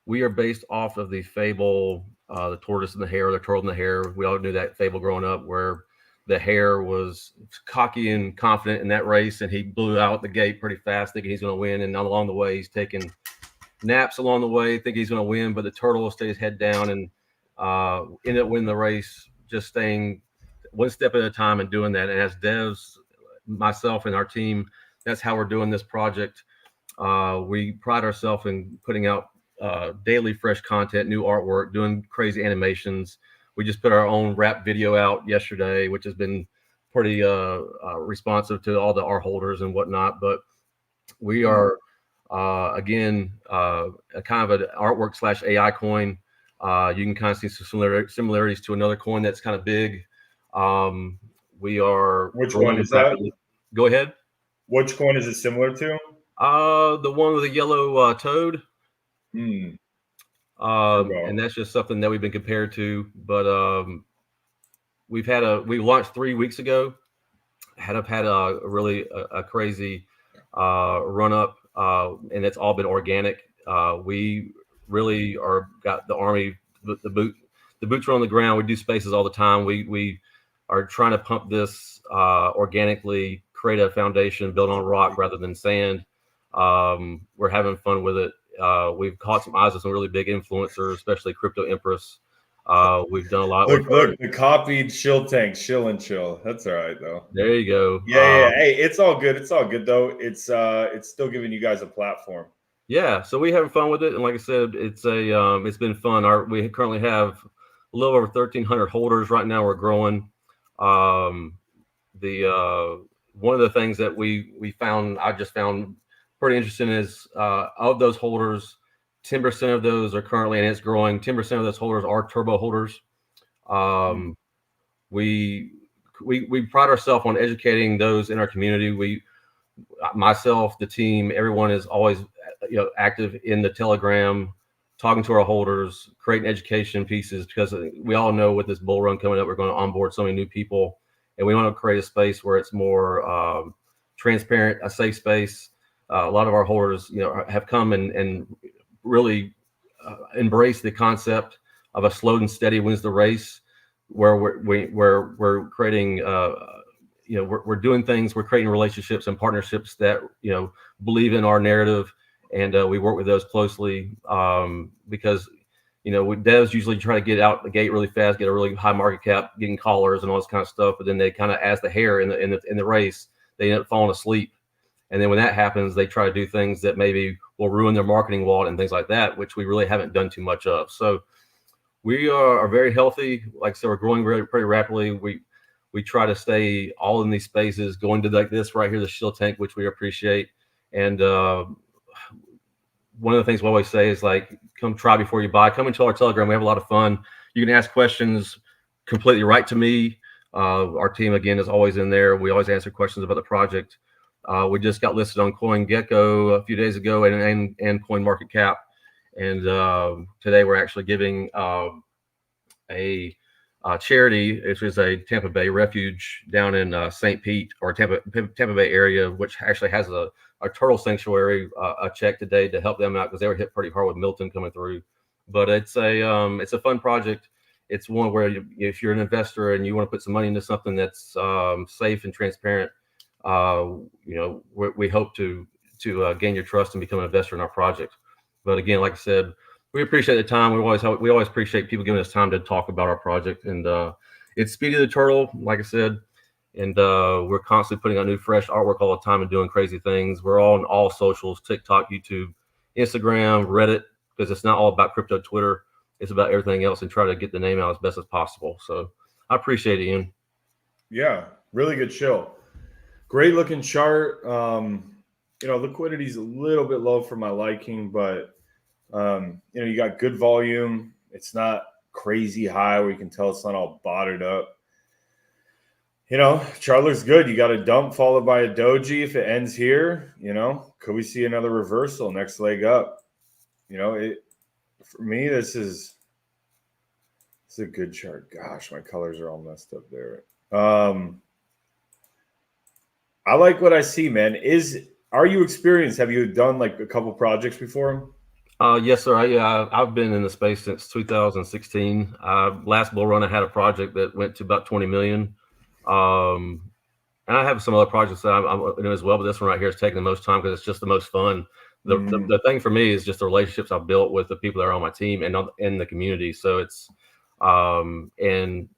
We are based off of the fable, the tortoise and the hare, the turtle and the hare. We all knew that fable growing up where the hare was cocky and confident in that race, and he blew out the gate pretty fast, thinking he's going to win. And along the way, he's taking naps along the way, thinking he's going to win, but the turtle stayed his head down and ended up winning the race, just staying one step at a time and doing that. And as devs, myself and our team, that's how we're doing this project. We pride ourselves in putting out daily fresh content, new artwork, doing crazy animations. We just put our own rap video out yesterday, which has been pretty responsive to all our holders and whatnot. But we are again a kind of an artwork / AI coin. You can kind of see some similarities to another coin that's kind of big. We are. Which one is that? Go ahead. Which coin is it similar to? The one with the yellow toad. And that's just something that we've been compared to. But we launched 3 weeks ago. Had a really crazy run up, and it's all been organic. We really got the army, the boots are on the ground. We do spaces all the time. We are trying to pump this organically, create a foundation built on rock rather than sand. We're having fun with it. We've caught some eyes of some really big influencers, especially Crypto Empress. We've done a lot. Look, the copied Shill tank, Shill and Chill. That's all right though. There you go. Yeah. Hey, it's all good. It's all good though. It's still giving you guys a platform. Yeah, so we're having fun with it, and like I said, it's been fun. We currently have a little over 1,300 holders right now. We're growing. One of the things that I just found pretty interesting is of those holders, 10% of those are currently, and it's growing. 10% of those holders are turbo holders. We pride ourselves on educating those in our community. Myself, the team, everyone is always, active in the Telegram, talking to our holders, creating education pieces, because we all know with this bull run coming up, we're going to onboard so many new people, and we want to create a space where it's more transparent, a safe space. A lot of our holders, have come and really embrace the concept of a slow and steady wins the race, where we're creating, we're doing things, we're creating relationships and partnerships that, believe in our narrative. And we work with those closely because, devs usually try to get out the gate really fast, get a really high market cap, getting callers and all this kind of stuff. But then they kind of, as the hare in the race, they end up falling asleep. And then when that happens, they try to do things that maybe will ruin their marketing wallet and things like that, which we really haven't done too much of. So we are very healthy. Like I said, we're growing pretty rapidly. We try to stay all in these spaces, going to like this right here, the Shill tank, which we appreciate. And one of the things we always say is like, come try before you buy. Come into our Telegram. We have a lot of fun. You can ask questions completely right to me. Our team, again, is always in there. We always answer questions about the project. We just got listed on CoinGecko a few days ago and CoinMarketCap. And today we're actually giving a charity, which is a Tampa Bay refuge down in St. Pete, or Tampa Bay area, which actually has a turtle sanctuary, a check today to help them out because they were hit pretty hard with Milton coming through. But it's a fun project. It's one where if you're an investor and you want to put some money into something that's safe and transparent, we hope to gain your trust and become an investor in our project. But again, like I said, we appreciate the time. We always appreciate people giving us time to talk about our project. And it's Speedy the Turtle, like I said, and we're constantly putting out new, fresh artwork all the time and doing crazy things. We're all on all socials: TikTok, YouTube, Instagram, Reddit, because it's not all about crypto. Twitter, it's about everything else, and try to get the name out as best as possible. So I appreciate it, Ian. Yeah, really good show. Great looking chart. Liquidity is a little bit low for my liking, but you got good volume. It's not crazy high where you can tell it's not all botted up. Chart looks good. You got a dump followed by a doji. If it ends here, could we see another reversal, next leg up? For me, this is a good chart. Gosh, my colors are all messed up there. I like what I see, man. Are you experienced? Have you done like a couple projects before? Yes, sir. I've been in the space since 2016. Last bull run, I had a project that went to about 20 million. And I have some other projects that I'm doing as well, but this one right here is taking the most time because it's just the most fun. The thing for me is just the relationships I've built with the people that are on my team and in the community. So it's and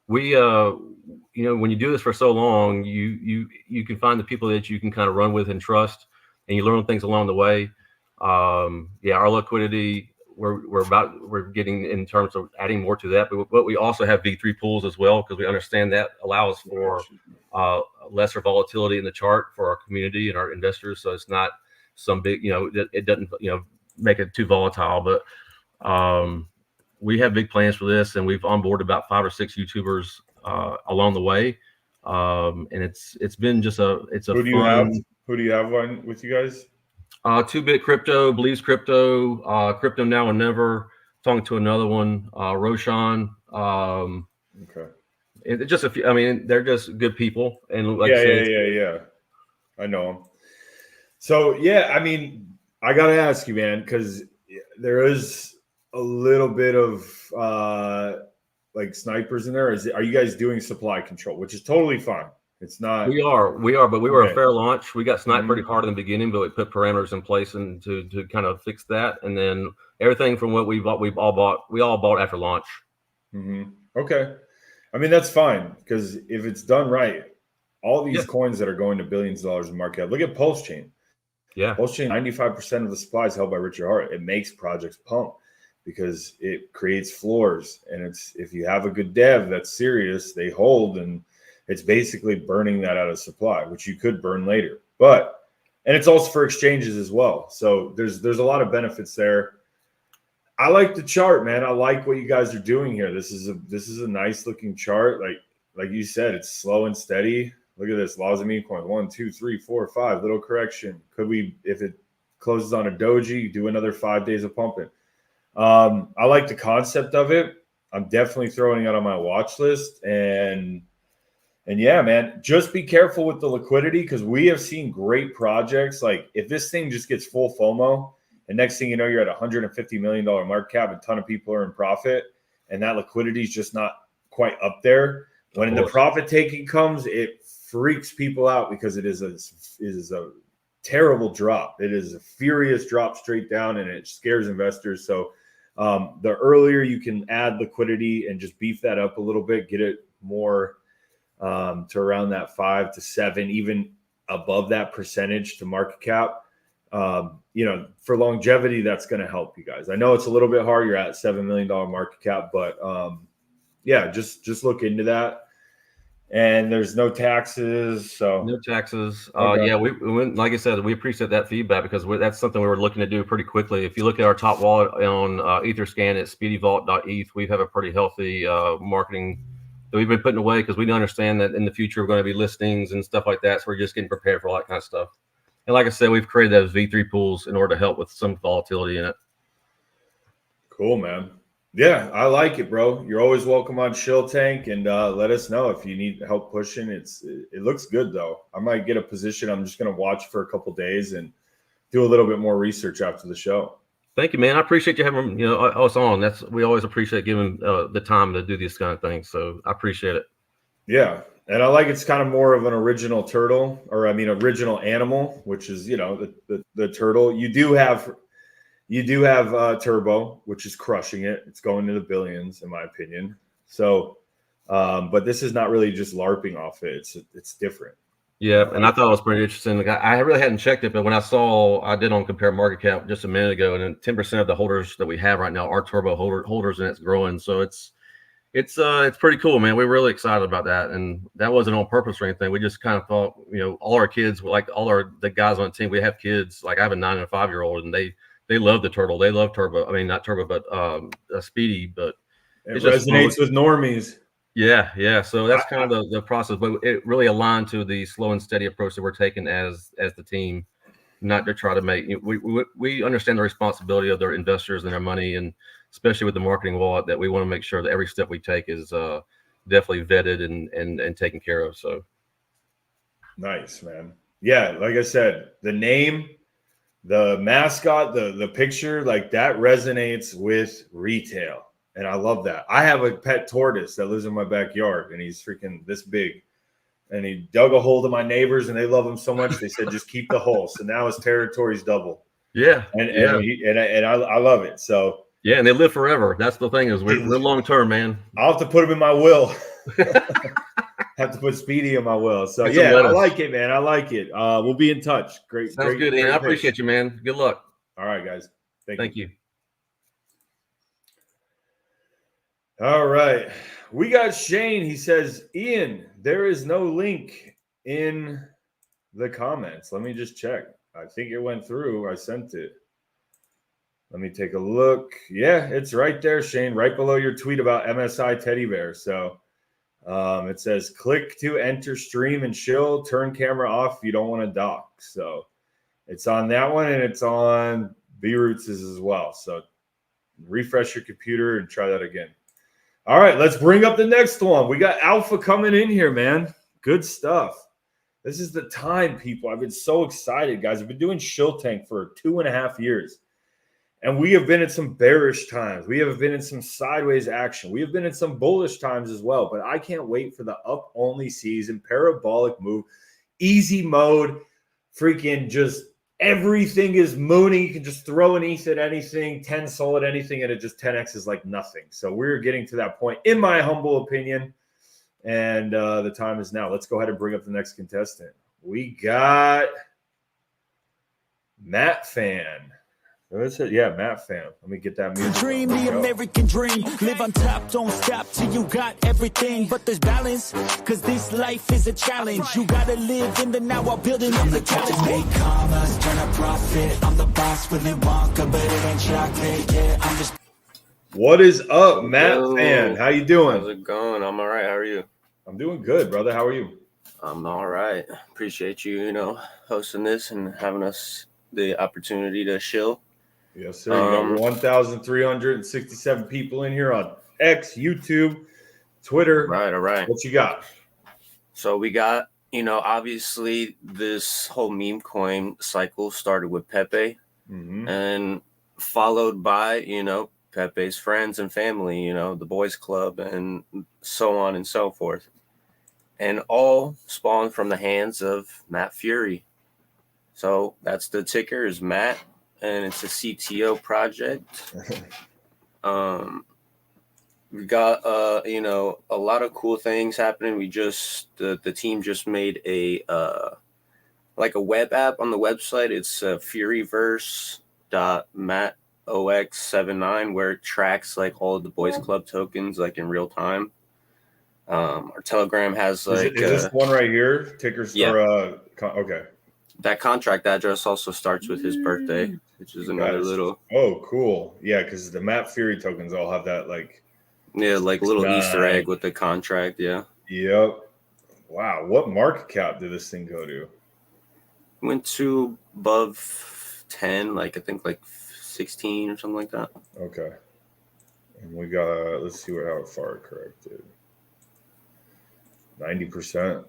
we when you do this for so long, you can find the people that you can kind of run with and trust, and you learn things along the way. Our liquidity, we're getting in terms of adding more to that, but we also have V3 pools as well, because we understand that allows for lesser volatility in the chart for our community and our investors. So it's not some big, it doesn't make it too volatile, but we have big plans for this, and we've onboarded about 5 or 6 YouTubers along the way, and it's been just Who do you have on with you guys? 2-Bit Crypto, Believes Crypto, Crypto Now and Never, talking to another one, Roshan. Okay. Just a few. I mean, they're just good people, and yeah. I know them. So I mean, I gotta ask you, man, because there is a little bit of like snipers in there. Are you guys doing supply control, which is totally fine? It's not. We are, but we were a fair launch. We got sniped pretty hard in the beginning, but we put parameters in place and to kind of fix that. And then everything from what we all bought after launch. Okay. I mean, that's fine, because if it's done right, all these coins that are going to billions of dollars in market cap. Look at Pulse Chain. Yeah. Pulse Chain, 95% of the supply is held by Richard Hart. It makes projects pump because it creates floors. And if you have a good dev that's serious, they hold, and it's basically burning that out of supply, which you could burn later. But and it's also for exchanges as well. So there's a lot of benefits there. I like the chart, man. I like what you guys are doing here. This is a nice looking chart. Like you said, it's slow and steady. Look at this. Laws of meme coins. 1, 2, 3, 4, 5. Little correction. Could we, if it closes on a doji, do another 5 days of pumping? I like the concept of it. I'm definitely throwing it on my watch list. And yeah, man, just be careful with the liquidity, because we have seen great projects. Like if this thing just gets full FOMO, and next thing you know, you're at $150 million market cap, a ton of people are in profit, and that liquidity is just not quite up there. When the profit taking comes, it freaks people out, because it is a terrible drop. It is a furious drop straight down, and it scares investors. So the earlier you can add liquidity and just beef that up a little bit, get it more to around that 5 to 7, even above that percentage to market cap. For longevity, that's going to help you guys. I know it's a little bit hard. You're at $7 million market cap, but just look into that. And there's no taxes. So no taxes. Okay. Yeah, we like I said, we appreciate that feedback, because that's something we were looking to do pretty quickly. If you look at our top wallet on Etherscan at speedyvault.eth, we have a pretty healthy marketing that we've been putting away, because we understand that in the future we're going to be listings and stuff like that. So we're just getting prepared for all that kind of stuff. And like I said, we've created those V3 pools in order to help with some volatility in it. Cool, man. Yeah, I like it, bro. You're always welcome on Shill Tank, and let us know if you need help pushing. It looks good though. I might get a position. I'm just gonna watch for a couple days and do a little bit more research after the show. Thank you, man. I appreciate you having us on. We always appreciate giving the time to do these kind of things. So I appreciate it. Yeah, and I like it's kind of more of an original turtle, or original animal, which is the turtle. You do have Turbo, which is crushing it. It's going to the billions, in my opinion. So, but this is not really just LARPing off it. It's different. Yeah, and I thought it was pretty interesting. Like, I really hadn't checked it, but when I did on compare market cap just a minute ago, and then 10% of the holders that we have right now are Turbo holders, and it's growing. So it's pretty cool, man. We're really excited about that, and that wasn't on purpose or anything. We just kind of thought, all our kids, like the guys on the team, we have kids. Like I have a 9 and a 5-year-old, and they love the turtle. They love Turbo. I mean, not Turbo, but Speedy. But it resonates with normies. Yeah. So that's kind of the process. But it really aligned to the slow and steady approach that we're taking as the team, not to try to make. We understand the responsibility of their investors and their money, and especially with the marketing wallet, that we want to make sure that every step we take is definitely vetted and taken care of. So nice, man. Yeah, like I said, the name, the mascot, the picture, like that resonates with retail. And I love that. I have a pet tortoise that lives in my backyard, and he's freaking this big. And he dug a hole to my neighbors, and they love him so much. They said, just keep the hole. So now his territory's double. Yeah. And I love it. So yeah, and they live forever. That's the thing, is we're long term, man. I'll have to put him in my will. Have to put Speedy in my will. So yeah, I like it, man. I like it. We'll be in touch. Great. Sounds good, Ian. I appreciate you, man. Good luck. All right, guys. Thank you. All right. We got Shane. He says, Ian, there is no link in the comments. Let me just check. I think it went through. I sent it. Let me take a look. Yeah, it's right there, Shane, right below your tweet about MSI Teddy Bear. So it says, click to enter stream and Shill, turn camera off if you don't want to dock. So it's on that one, and it's on B-Roots as well. So refresh your computer and try that again. All right, let's bring up the next one. We got Alpha coming in here, man. Good stuff. This is the time, people. I've been so excited, guys. I've been doing Shill Tank for 2.5 years. And we have been in some bearish times. We have been in some sideways action. We have been in some bullish times as well. But I can't wait for the up-only season, parabolic move, easy mode, freaking just everything is mooning. You can just throw an ETH at anything, 10 SOL at anything, and it just 10x is like nothing. So we're getting to that point, in my humble opinion. And the time is now. Let's go ahead and bring up the next contestant. We got Matt Fan. That's it. Yeah, Matt fam. Let me get that music. Dream the American dream. Live on top, don't stop till you got everything. But there's balance, cause this life is a challenge. You gotta live in the now while building up the talent. Make commas, turn a profit. I'm the boss, Willy Wonka, but it ain't chocolate. Yeah, I'm just. What is up, Matt fan? How you doing? How's it going? I'm all right. How are you? I'm doing good, brother. How are you? I'm all right. Appreciate you, hosting this and having us the opportunity to shill. Yes, sir. You got 1,367 people in here on X, YouTube, Twitter. Right, all right. What you got? So we got, obviously this whole meme coin cycle started with Pepe and followed by, Pepe's friends and family, the boys club and so on and so forth. And all spawned from the hands of Matt Fury. So that's the ticker is Matt. And it's a CTO project. We got a lot of cool things happening. We just the team just made a web app on the website. It's furyverse.mattox79 where it tracks like all of the boys club tokens like in real time. Our Telegram has like is this one right here? Tickers or okay. That contract address also starts with his birthday, which is another little. Oh, cool! Yeah, because the Matt Fury tokens all have that like. Yeah, like little Easter egg with the contract. Yeah. Yep. Wow, what market cap did this thing go to? Went to above 10, like I think like 16 or something like that. Okay. And we got let's see how far it corrected. 90%.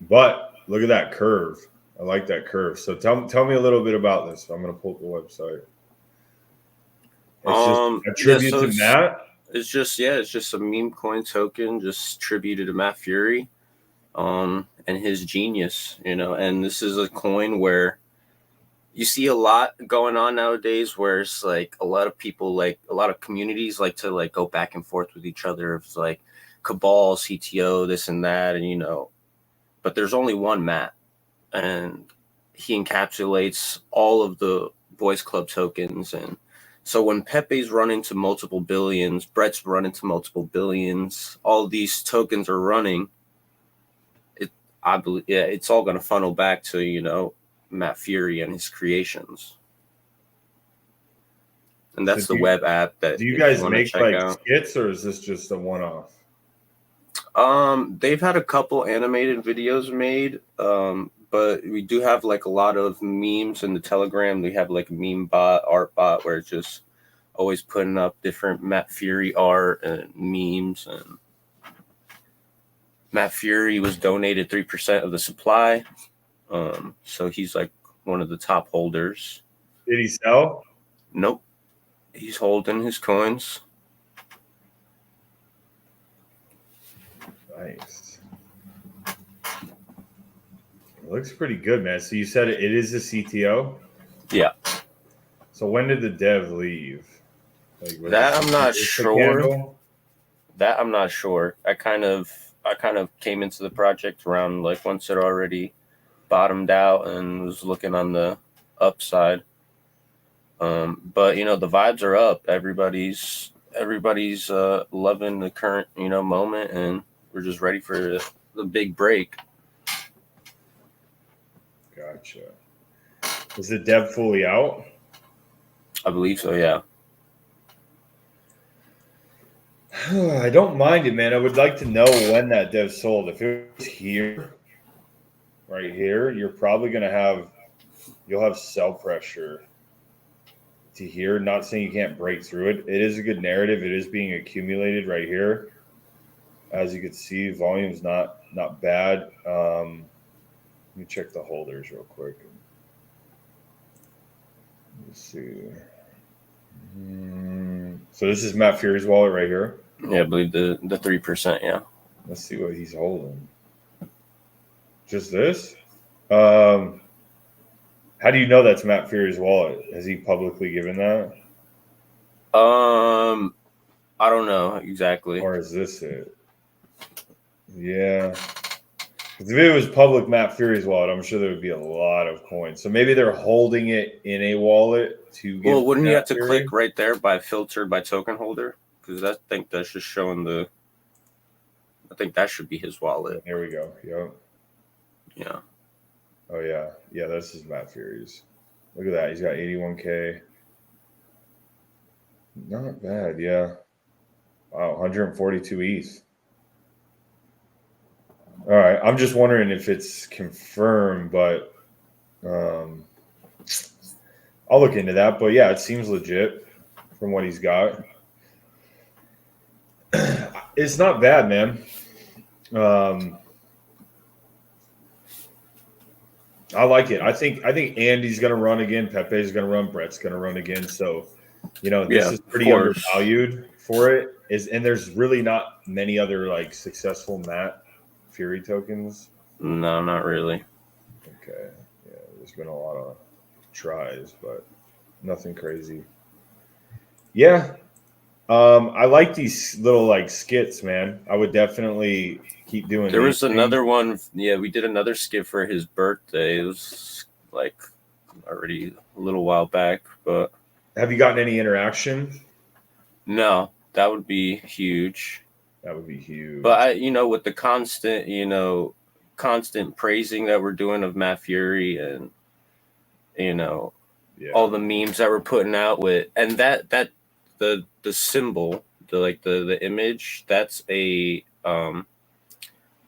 But look at that curve. I like that curve. So tell me a little bit about this. I'm going to pull up the website. It's just a tribute to Matt. It's just a meme coin token, just tributed to Matt Fury, and his genius, And this is a coin where you see a lot going on nowadays, where it's like a lot of people, like a lot of communities, like to like go back and forth with each other. It's like Cabal, CTO, this and that, and but there's only one Matt. And he encapsulates all of the boys club tokens. And so when Pepe's running to multiple billions, Brett's running to multiple billions, all these tokens are running. I believe, it's all going to funnel back to, Matt Fury and his creations. And that's the web app that. Do you guys make like skits, or is this just a one-off? They've had a couple animated videos made, but we do have like a lot of memes in the Telegram. We have like a meme bot, art bot, where it's just always putting up different Matt Fury art and memes. And Matt Fury was donated 3% of the supply. So he's like one of the top holders. Did he sell? Nope. He's holding his coins. Nice. It looks pretty good, man. So you said it is a CTO? Yeah. So when did the dev leave? That I'm not sure. That I'm not sure. I kind of came into the project around like once it already bottomed out and was looking on the upside. But the vibes are up. Everybody's loving the current moment, and we're just ready for the big break. Gotcha. Is the dev fully out? I believe so, yeah. I don't mind it, man. I would like to know when that dev sold. If it was here, right here, you're probably you'll have sell pressure to here. Not saying you can't break through it. It is a good narrative. It is being accumulated right here. As you can see, volume's not bad. Let me check the holders real quick. Let's see. So this is Matt Fury's wallet right here. Yeah, I believe the 3%. Yeah. Let's see what he's holding. Just this. How do you know that's Matt Fury's wallet? Has he publicly given that? I don't know exactly. Or is this it? Yeah. If it was public Matt Fury's wallet, I'm sure there would be a lot of coins. So maybe they're holding it in a wallet to give. Well, wouldn't you Matt have to Fury? click right there by filtered by token holder? Because I think that's just showing the. I think that should be his wallet. There we go. Yep. Yeah. Oh yeah, yeah. This is Matt Fury's. Look at that. He's got 81K. Not bad. Yeah. Wow, 142 ETH. All right. I'm just wondering if it's confirmed, but I'll look into that. But yeah, it seems legit from what he's got. It's not bad, man. I like it. I think Andy's gonna run again. Pepe's gonna run. Brett's gonna run again. So, this is pretty undervalued for it. And there's really not many other like successful Matt Fury tokens. No, not really. Okay. Yeah, there's been a lot of tries, but nothing crazy. Yeah. I like these little like skits, man. I would definitely keep doing. There was another one. Yeah, we did another skit for his birthday. It was like already a little while back, but have you gotten any interaction? No, that would be huge. That would be huge. But with the constant praising that we're doing of Matt Fury and all the memes that we're putting out with, and that the symbol, the image, that's a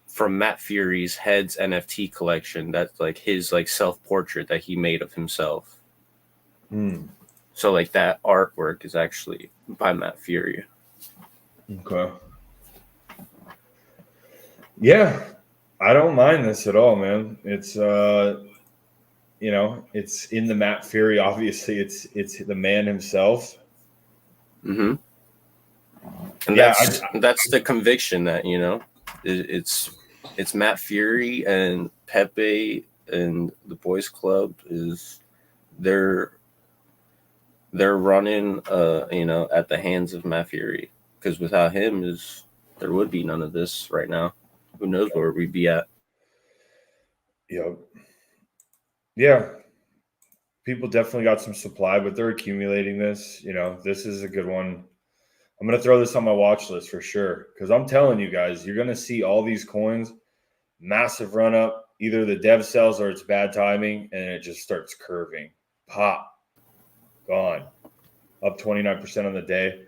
from Matt Fury's Heads NFT collection. That's like his like self-portrait that he made of himself. So like that artwork is actually by Matt Fury. Okay. Yeah, I don't mind this at all, man. It's it's in the Matt Fury. Obviously, it's the man himself. Mm-hmm. And that's the conviction that it's Matt Fury and Pepe and the Boys Club is they're running at the hands of Matt Fury, because without him there would be none of this right now. Who knows where we'd be at? Yep. Yeah. People definitely got some supply, but they're accumulating this. This is a good one. I'm going to throw this on my watch list for sure, because I'm telling you guys, you're going to see all these coins, massive run up. Either the dev sells or it's bad timing, and it just starts curving. Pop. Gone. Up 29% on the day.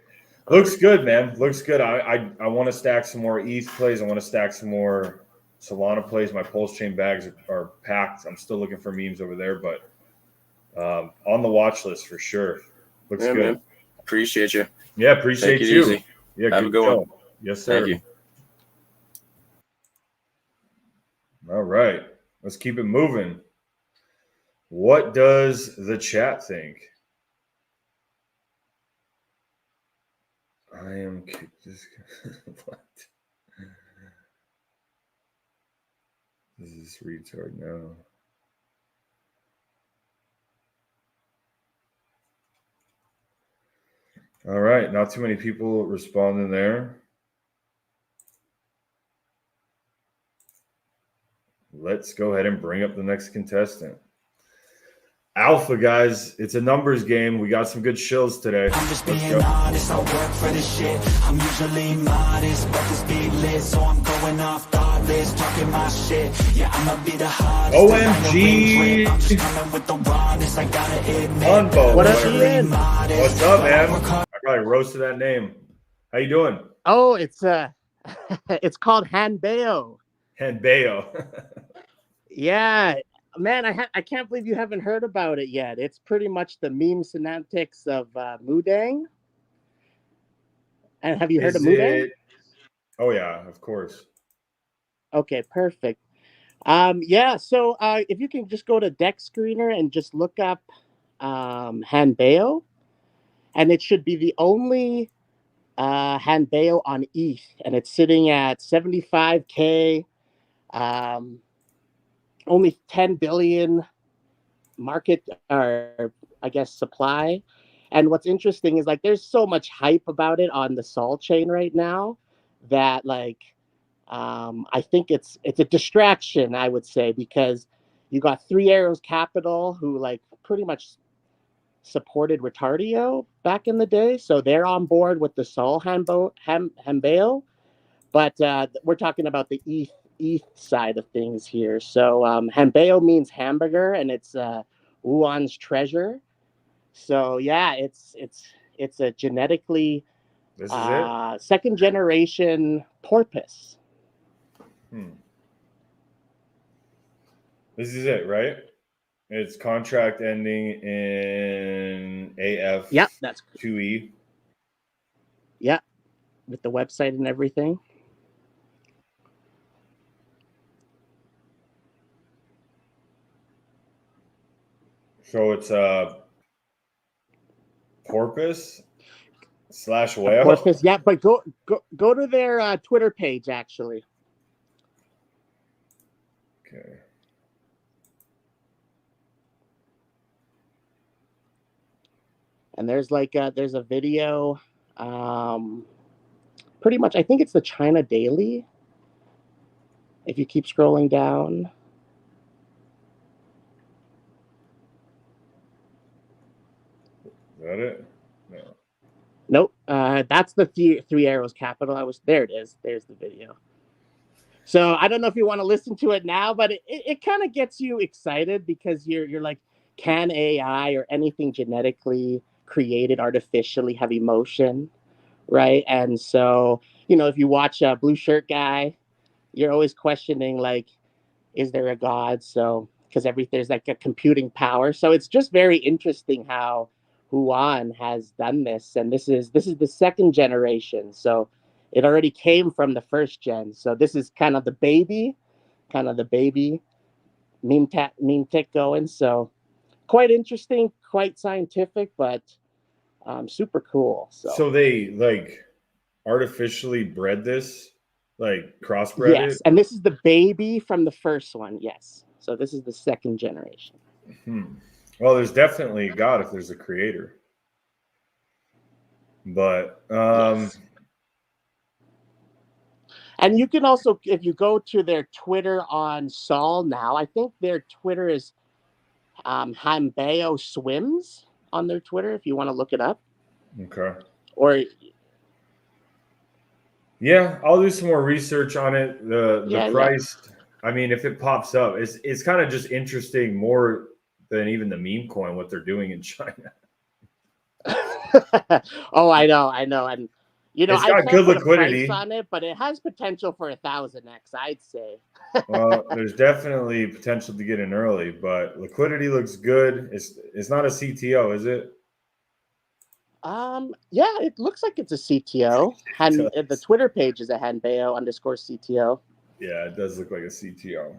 Looks good, man. Looks good. I want to stack some more ETH plays. I want to stack some more Solana plays. My Pulse Chain bags are packed. I'm still looking for memes over there, but on the watch list for sure. Looks good. Man. Appreciate you. Yeah, appreciate you. Easy. Yeah, have a good one. Yes, sir. Thank you. All right. Let's keep it moving. What does the chat think? I am just what? This is retard now. All right, not too many people responding there. Let's go ahead and bring up the next contestant. Alpha, guys, it's a numbers game. We got some good shills today. I'm just being honest, I work for this shit. I'm usually modest, but this beat lit, so I'm going off thoughtless, talking my shit. Yeah, I'ma be the hottest. OMG. I'm just coming with the rawness, I gotta admit. Unbo, what up, Ian? What's up, man? I probably roasted that name. How you doing? Oh, it's it's called Hanbeo. Hanbeo. Yeah. Man, I can't believe you haven't heard about it yet. It's pretty much the meme semantics of Mudang. And have you heard of Mudang? Oh yeah, of course. Okay, perfect. Yeah, so if you can just go to Deck Screener and just look up Hanbeo, and it should be the only Hanbeo on ETH, and it's sitting at 75K. Only 10 billion market, or I guess supply. And what's interesting is like there's so much hype about it on the Sol chain right now that like I think it's a distraction, I would say, because you got 3 Arrows Capital, who like pretty much supported Retardio back in the day, so they're on board with the Sol Hambeo, but we're talking about the ETH side of things here. So Hambeo means hamburger, and it's Wuhan's treasure. So yeah, it's a genetically second generation porpoise. This is it, right? It's contract ending in AF. Yep, that's 2E. Yeah, with the website and everything. So it's a porpoise / whale. Porpoise, yeah, but go to their Twitter page actually. Okay. And there's there's a video, pretty much, I think it's the China Daily. If you keep scrolling down. Is that it? No. Nope. That's the 3 Arrows Capital. There it is. There's the video. So I don't know if you want to listen to it now, but it kind of gets you excited because you're like, can AI or anything genetically created artificially have emotion, right? And so, if you watch a Blue Shirt Guy, you're always questioning, like, is there a God? So, because there's like a computing power. So it's just very interesting how Wuhan has done this. And this is the second generation. So it already came from the first gen. So this is kind of the baby meme tech going. So quite interesting, quite scientific, but super cool. So they like artificially bred this, like crossbred yes, it? and this is the baby from the first one. Yes, so this is the second generation. Well, there's definitely a God if there's a creator, but Yes. And you can also, if you go to their Twitter on Sol now, I think their Twitter is Hambeo Swims on their Twitter, if you want to look it up. Okay. Or yeah, I'll do some more research on it. The price, yeah. I mean, if it pops up, it's kind of just interesting more than even the meme coin, what they're doing in China. Oh, I know. And it's I got can't good put liquidity a price on it, but it has potential for 1000x, I'd say. Well, there's definitely potential to get in early, but liquidity looks good. It's not a CTO, is it? Yeah, it looks like it's a CTO. The Twitter page is a Hanbeo_CTO. Yeah, it does look like a CTO.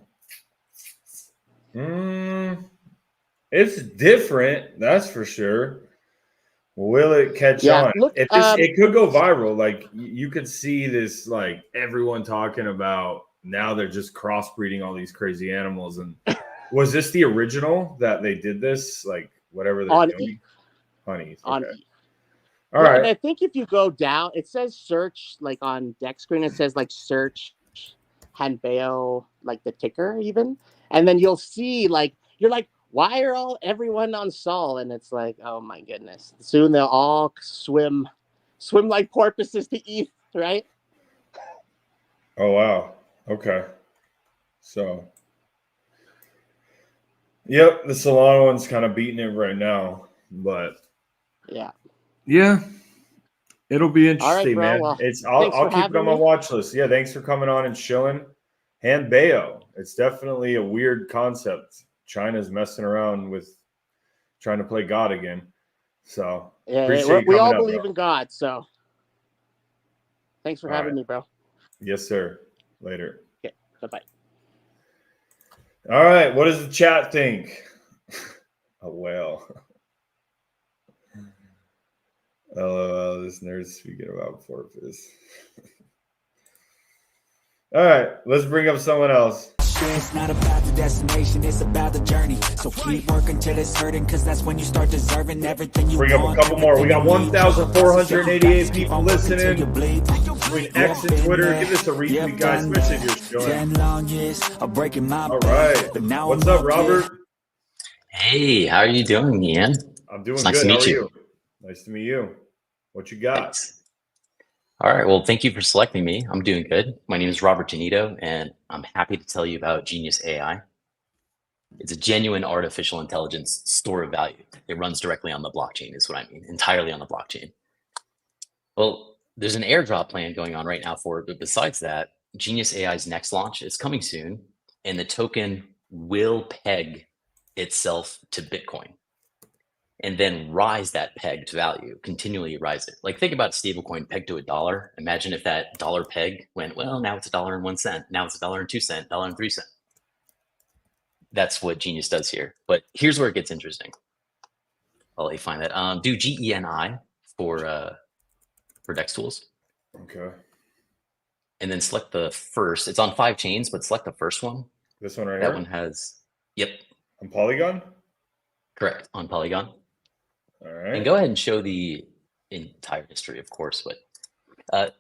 It's different, that's for sure. Will it catch on? Look, it could go viral. Like you could see this, like everyone talking about. Now they're just crossbreeding all these crazy animals. And was this the original that they did this? Like whatever they're doing? Honey. Okay. All right. And I think if you go down, it says search, like on deck screen, it says like search Hanbeo, like the ticker even. And then you'll see, like, you're like, why are everyone on Sol? And it's like, oh my goodness. Soon they'll all swim like porpoises to ETH, right? Oh, wow. Okay. So, yep, the Solana one's kind of beating it right now. But yeah, it'll be interesting, bro, man. well, I'll keep it on my watch list. Yeah, thanks for coming on and shilling. Hanbeo. It's definitely a weird concept. China's messing around with trying to play God again. So we all believe in God. So thanks for having me, bro. Yes, sir. Later. Okay. Bye-bye. All right. What does the chat think? A whale. LOL, this nerd's speaking about porpoise. All right, let's bring up someone else. It's not about the destination, it's about the journey. So keep working till it's hurting, because that's when you start deserving everything you want. Bring up a couple more. We got 1,488 people listening. between X and Twitter. Give us a retweet, guys, especially if you're showing. All right. What's up, Robert? Hey, how are you doing, Ian? I'm doing nice good. To meet how are you? Nice to meet you. What you got? Thanks. All right. Well, thank you for selecting me. I'm doing good. My name is Robert Janito, and I'm happy to tell you about Genius AI. It's a genuine artificial intelligence store of value. It runs directly on the blockchain, is what I mean, entirely on the blockchain. Well, there's an airdrop plan going on right now for it, but besides that, Genius AI's next launch is coming soon, and the token will peg itself to Bitcoin and then rise that pegged value, continually rise it. Like, think about stablecoin pegged to $1. Imagine if that dollar peg went, well, now it's $1.01, now it's $1.02, $1.03. That's what Genius does here. But here's where it gets interesting. I'll let you find that. Do GENI for DEX tools. Okay. And then select the first. It's on 5 chains, but select the first one. This one right that here? That one has, yep. On Polygon? Correct, on Polygon. All right. And go ahead and show the entire history, of course. But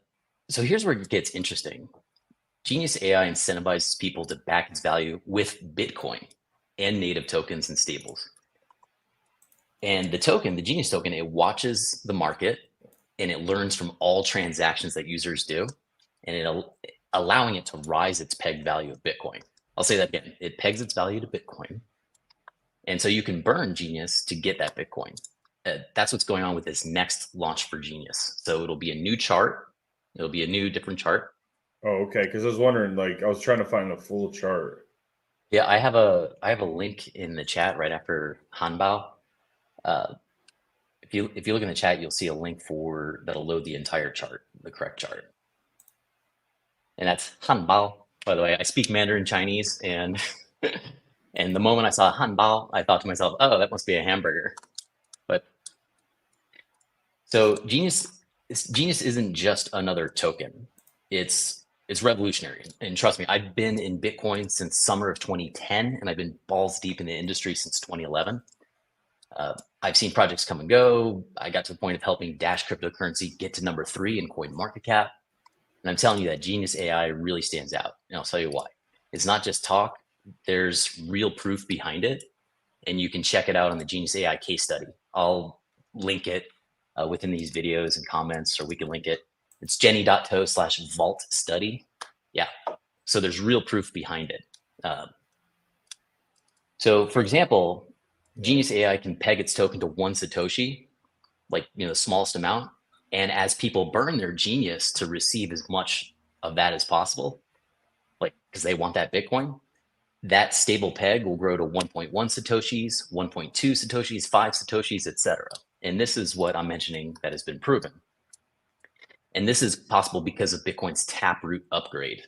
so here's where it gets interesting. Genius AI incentivizes people to back its value with Bitcoin and native tokens and stables. And the token, the Genius token, it watches the market and it learns from all transactions that users do, and allowing it to rise its pegged value of Bitcoin. I'll say that again. It pegs its value to Bitcoin. And so you can burn Genius to get that Bitcoin. That's what's going on with this next launch for Genius. So it'll be a new chart. It'll be a new, different chart. Oh, okay. Because I was wondering, like, I was trying to find the full chart. Yeah, I have a link in the chat right after Hanbao. If you look in the chat, you'll see a link that'll load the entire chart, the correct chart. And that's Hanbao. By the way, I speak Mandarin Chinese, and and the moment I saw Hanbao, I thought to myself, oh, that must be a hamburger. But so Genius isn't just another token. It's revolutionary. And trust me, I've been in Bitcoin since summer of 2010, and I've been balls deep in the industry since 2011. I've seen projects come and go. I got to the point of helping Dash cryptocurrency get to number 3 in coin market cap. And I'm telling you that Genius AI really stands out. And I'll tell you why. It's not just talk. There's real proof behind it. And you can check it out on the Genius AI case study. I'll link it within these videos and comments, or we can link it. It's jenny.to/vault study. Yeah. So there's real proof behind it. So for example, Genius AI can peg its token to 1 Satoshi, like, the smallest amount. And as people burn their Genius to receive as much of that as possible, like, because they want that Bitcoin, that stable peg will grow to 1.1 Satoshis, 1.2 Satoshis, 5 Satoshis, etc. And this is what I'm mentioning that has been proven. And this is possible because of Bitcoin's Taproot upgrade.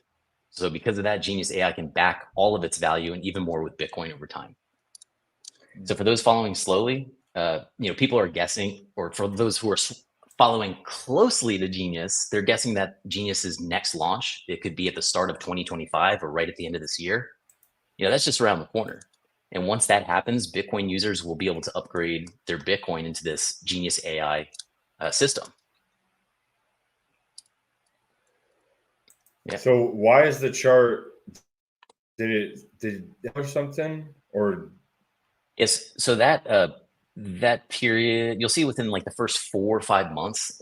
So because of that, Genius AI can back all of its value and even more with Bitcoin over time. So for those following slowly, people are guessing, or for those who are following closely to Genius, they're guessing that Genius's next launch, it could be at the start of 2025 or right at the end of this year. That's just around the corner. And once that happens, Bitcoin users will be able to upgrade their Bitcoin into this Genius AI system. Yeah. So why is the chart? Did it have something or? Yes. So that period, you'll see within like the first 4 or 5 months,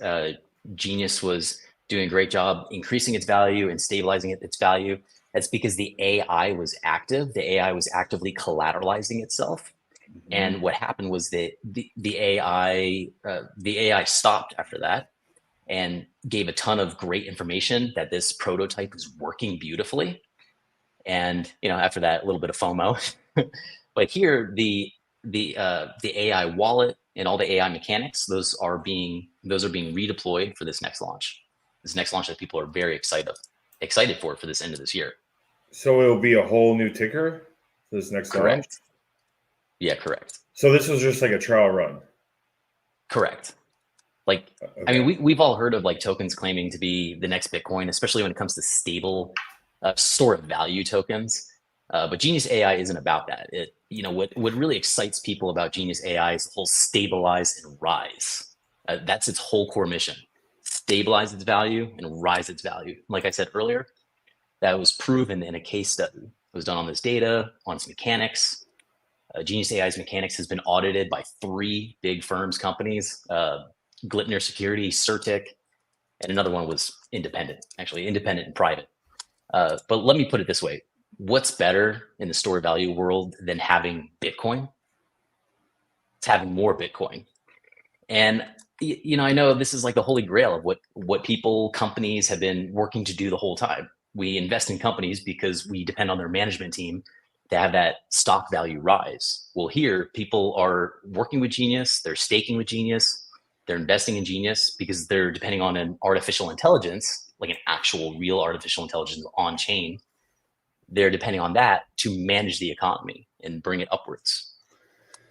Genius was doing a great job increasing its value and stabilizing its value. That's because the AI was active. The AI was actively collateralizing itself. Mm-hmm. And what happened was that the AI stopped after that and gave a ton of great information that this prototype is working beautifully. And after that, a little bit of FOMO. But here, the AI wallet and all the AI mechanics, those are being redeployed for this next launch. This next launch that people are very excited for this end of this year. So it'll be a whole new ticker for this next launch? Yeah, correct. So this was just like a trial run? Correct. Like, okay. I mean, we've all heard of like tokens claiming to be the next Bitcoin, especially when it comes to stable store of value tokens. But Genius AI isn't about that. What really excites people about Genius AI is the whole stabilize and rise. That's its whole core mission. stabilize its value and rise its value. Like I said earlier, that was proven in a case study. It was done on this data, on its mechanics. Genius AI's mechanics has been audited by 3 big firms, companies, Glipner Security, Certic, and another one was independent, actually independent and private. But let me put it this way. What's better in the store value world than having Bitcoin? It's having more Bitcoin. And I know this is like the holy grail of what people, companies have been working to do the whole time. We invest in companies because we depend on their management team to have that stock value rise. Well, here people are working with Genius, they're staking with Genius, they're investing in Genius because they're depending on an artificial intelligence, like an actual real artificial intelligence on chain. They're depending on that to manage the economy and bring it upwards.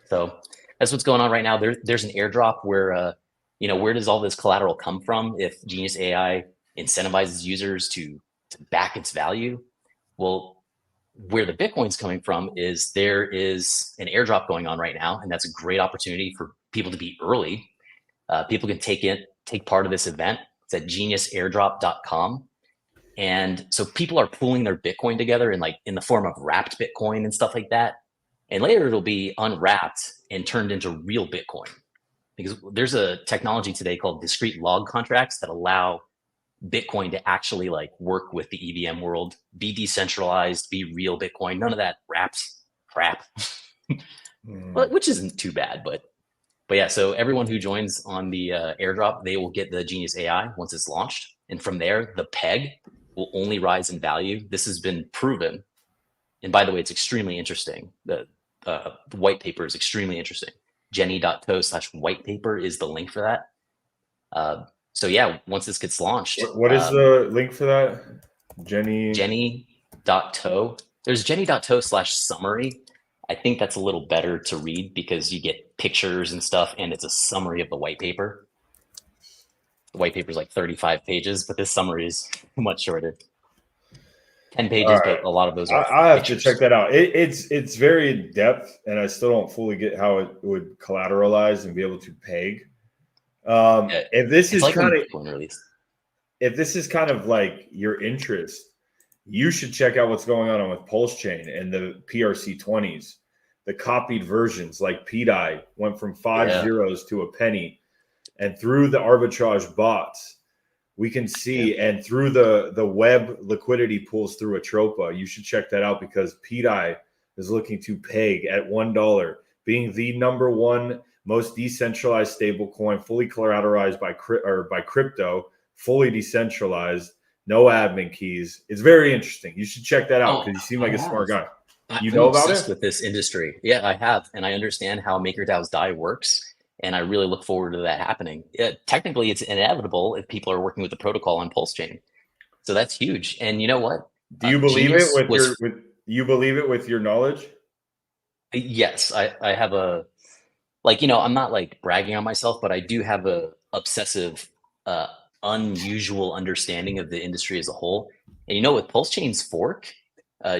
So that's what's going on right now. There's an airdrop where, where does all this collateral come from if Genius AI incentivizes users to back its value? Well, where the Bitcoin's coming from is there is an airdrop going on right now, and that's a great opportunity for people to be early. People can take part of this event. It's at geniusairdrop.com. And so people are pooling their Bitcoin together in the form of wrapped Bitcoin and stuff like that. And later it'll be unwrapped and turned into real Bitcoin, because there's a technology today called discrete log contracts that allow Bitcoin to actually work with the EVM world, be decentralized, be real Bitcoin, none of that wrapped crap, which isn't too bad. But yeah, so everyone who joins on the airdrop, they will get the Genius AI once it's launched. And from there, the peg will only rise in value. This has been proven. And by the way, it's extremely interesting. The white paper is extremely interesting. Jenny.to/white paper is the link for that. So yeah, once this gets launched. What is the link for that? Jenny.to. There's Jenny.to/summary. I think that's a little better to read because you get pictures and stuff, and it's a summary of the white paper. The white paper is like 35 pages, but this summary is much shorter. 10 pages, right. But a lot of those are I have to check that out. It's very in depth, and I still don't fully get how it would collateralize and be able to peg. If this is kind of like your interest, you should check out what's going on with Pulse Chain and the PRC20s, the copied versions like PDI went from 5 zeros to a penny, and through the arbitrage bots, we can see, and through the web liquidity pools through Atropa, you should check that out because PDI is looking to peg at $1, being the #1 most decentralized stable coin, fully collateralized by crypto, fully decentralized, no admin keys. It's very interesting. You should check that out because you seem like a smart guy. You know about it? With this industry. Yeah, I have. And I understand how MakerDAO's DAI works. And I really look forward to that happening. Technically, it's inevitable if people are working with the protocol on Pulse Chain. So that's huge. And you know what? Do you believe you believe it with your knowledge? Yes, I have a, I'm not bragging on myself, but I do have a obsessive, unusual understanding of the industry as a whole. And with Pulse Chain's fork,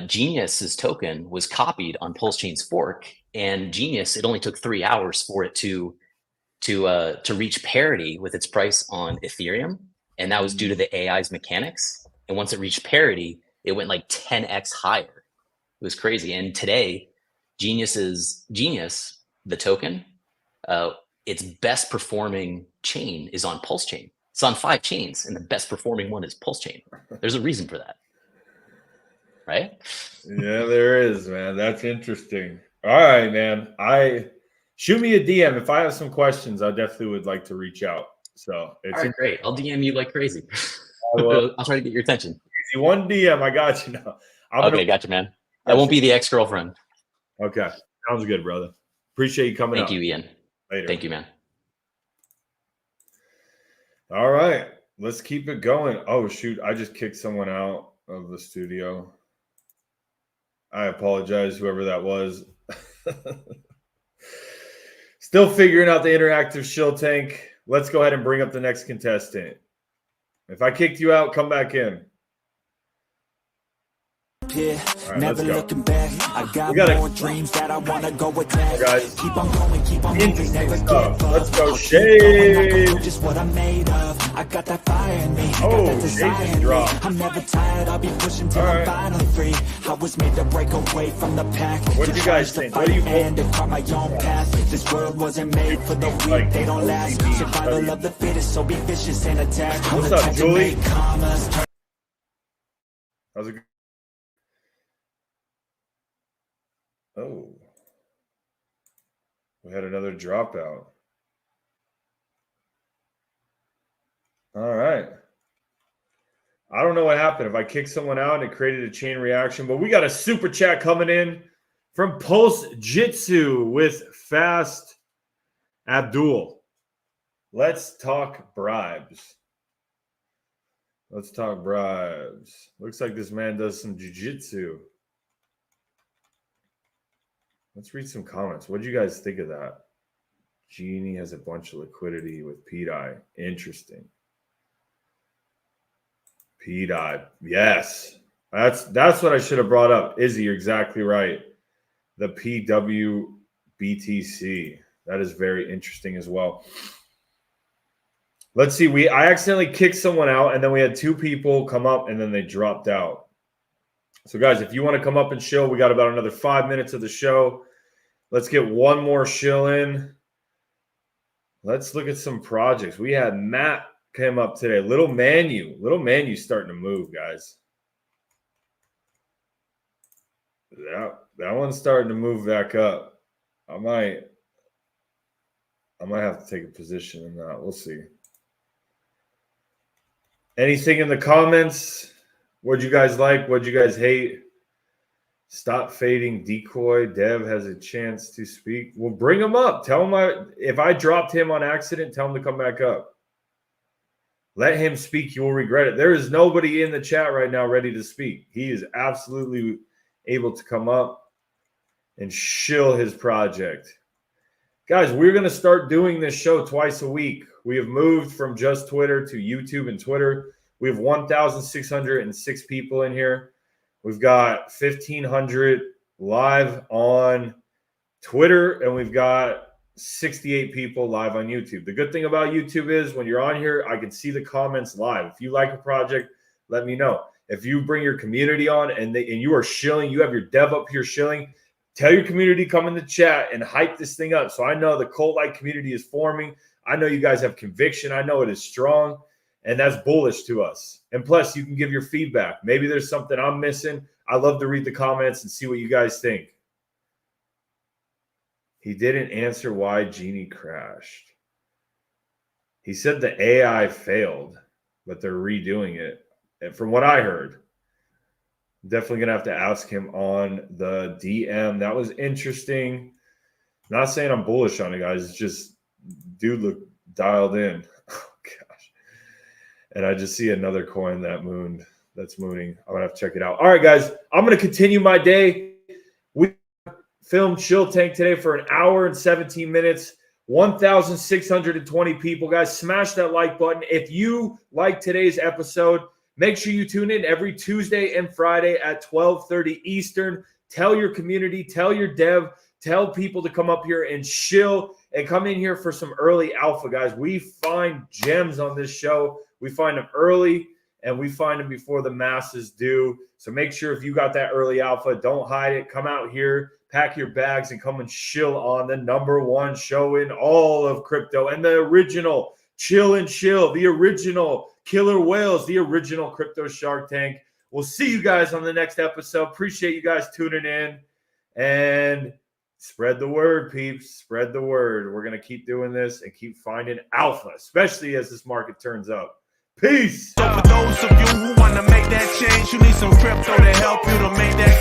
Genius's token was copied on Pulse Chain's fork, and Genius, it only took 3 hours for it to reach parity with its price on Ethereum, and that was due to the AI's mechanics. And once it reached parity, it went 10x higher. It was crazy. And today, Genius, the token, its best performing chain is on Pulse Chain. It's on 5 chains, and the best performing one is Pulse Chain. There's a reason for that, right? Yeah, there is, man. That's interesting. All right, man. Shoot me a DM if I have some questions. I definitely would like to reach out. So it's all right, great. I'll DM you like crazy. I'll try to get your attention. Easy, one DM, I got you now. Okay, gotcha, man. I won't be the ex-girlfriend. Okay, sounds good, brother. Appreciate you coming. Thank you, Ian. Later. Thank you, man. All right, let's keep it going. Oh shoot, I just kicked someone out of the studio. I apologize, whoever that was. Still figuring out the interactive shill tank. Let's go ahead and bring up the next contestant. If I kicked you out, come back in. here, right, never let's go. looking back. I got more dreams that I wanna go attack. Guys, keep on going, keep on moving, never give up. Let's go, I'll keep going, I can Shade. do just what I'm made of. I got that fire in me, got Oh, that desire Shade in me. dropped. I'm never tired, I'll be pushing till I'm finally free. I was made to break away from the pack. What do you guys think? What do you and to carve my own path. This world wasn't made for the weak, they don't last. Survival of the fittest, so be vicious and attack. What's I'm up, attack to Julie? make commas turn. How's it? Oh, we had another dropout. All right. I don't know what happened. If I kicked someone out and it created a chain reaction, but we got a super chat coming in from Pulse Jitsu with Fast Abdul. Let's talk bribes. Let's talk bribes. Looks like this man does some jiu-jitsu. Let's read some comments. What do you guys think of that? Genie has a bunch of liquidity with PDI. Interesting. PDI. Yes. That's what I should have brought up. Izzy, you're exactly right. The PWBTC. That is very interesting as well. Let's see. I accidentally kicked someone out, and then we had two people come up, and then they dropped out. So, guys, if you want to come up and shill, we got about another 5 minutes of the show. Let's get one more shill in. Let's look at some projects. We had Matt came up today. Little Manu's starting to move, guys. That one's starting to move back up. I might have to take a position in that. We'll see. Anything in the comments? What'd you guys like? What'd you guys hate? Stop fading decoy. Dev has a chance to speak. Well, bring him up. Tell him if I dropped him on accident, tell him to come back up. Let him speak. You will regret it. There is nobody in the chat right now ready to speak. He is absolutely able to come up and shill his project. Guys, we're going to start doing this show twice a week. We have moved from just Twitter to YouTube and Twitter. We have 1,606 people in here. We've got 1,500 live on Twitter, and we've got 68 people live on YouTube. The good thing about YouTube is when you're on here, I can see the comments live. If you like a project, let me know. If you bring your community on and you are shilling, you have your dev up here shilling, tell your community, come in the chat and hype this thing up. So I know the cult-like community is forming. I know you guys have conviction. I know it is strong, and that's bullish to us. And plus, you can give your feedback. Maybe there's something I'm missing. I love to read the comments and see what you guys think. He didn't answer why Genie crashed. He said the AI failed, but they're redoing it. And from what I heard, definitely going to have to ask him on the DM. That was interesting. Not saying I'm bullish on it, guys. It's just dude look dialed in. Oh, gosh. And I just see another coin that's mooning. I'm going to have to check it out. All right, guys. I'm going to continue my day. We filmed Shill Tank today for an hour and 17 minutes. 1,620 people. Guys, smash that like button. If you like today's episode, make sure you tune in every Tuesday and Friday at 12:30 Eastern. Tell your community, tell your dev, tell people to come up here and shill and come in here for some early alpha, guys. We find gems on this show. We find them early, and we find them before the masses do. So make sure if you got that early alpha, don't hide it. Come out here, pack your bags, and come and shill on the #1 show in all of crypto and the original Chill and Shill, the original Killer Whales, the original Crypto Shark Tank. We'll see you guys on the next episode. Appreciate you guys tuning in, and spread the word, peeps. Spread the word. We're going to keep doing this and keep finding alpha, especially as this market turns up. Peace. So for those of you who want to make that change, you need some crypto to help you to make that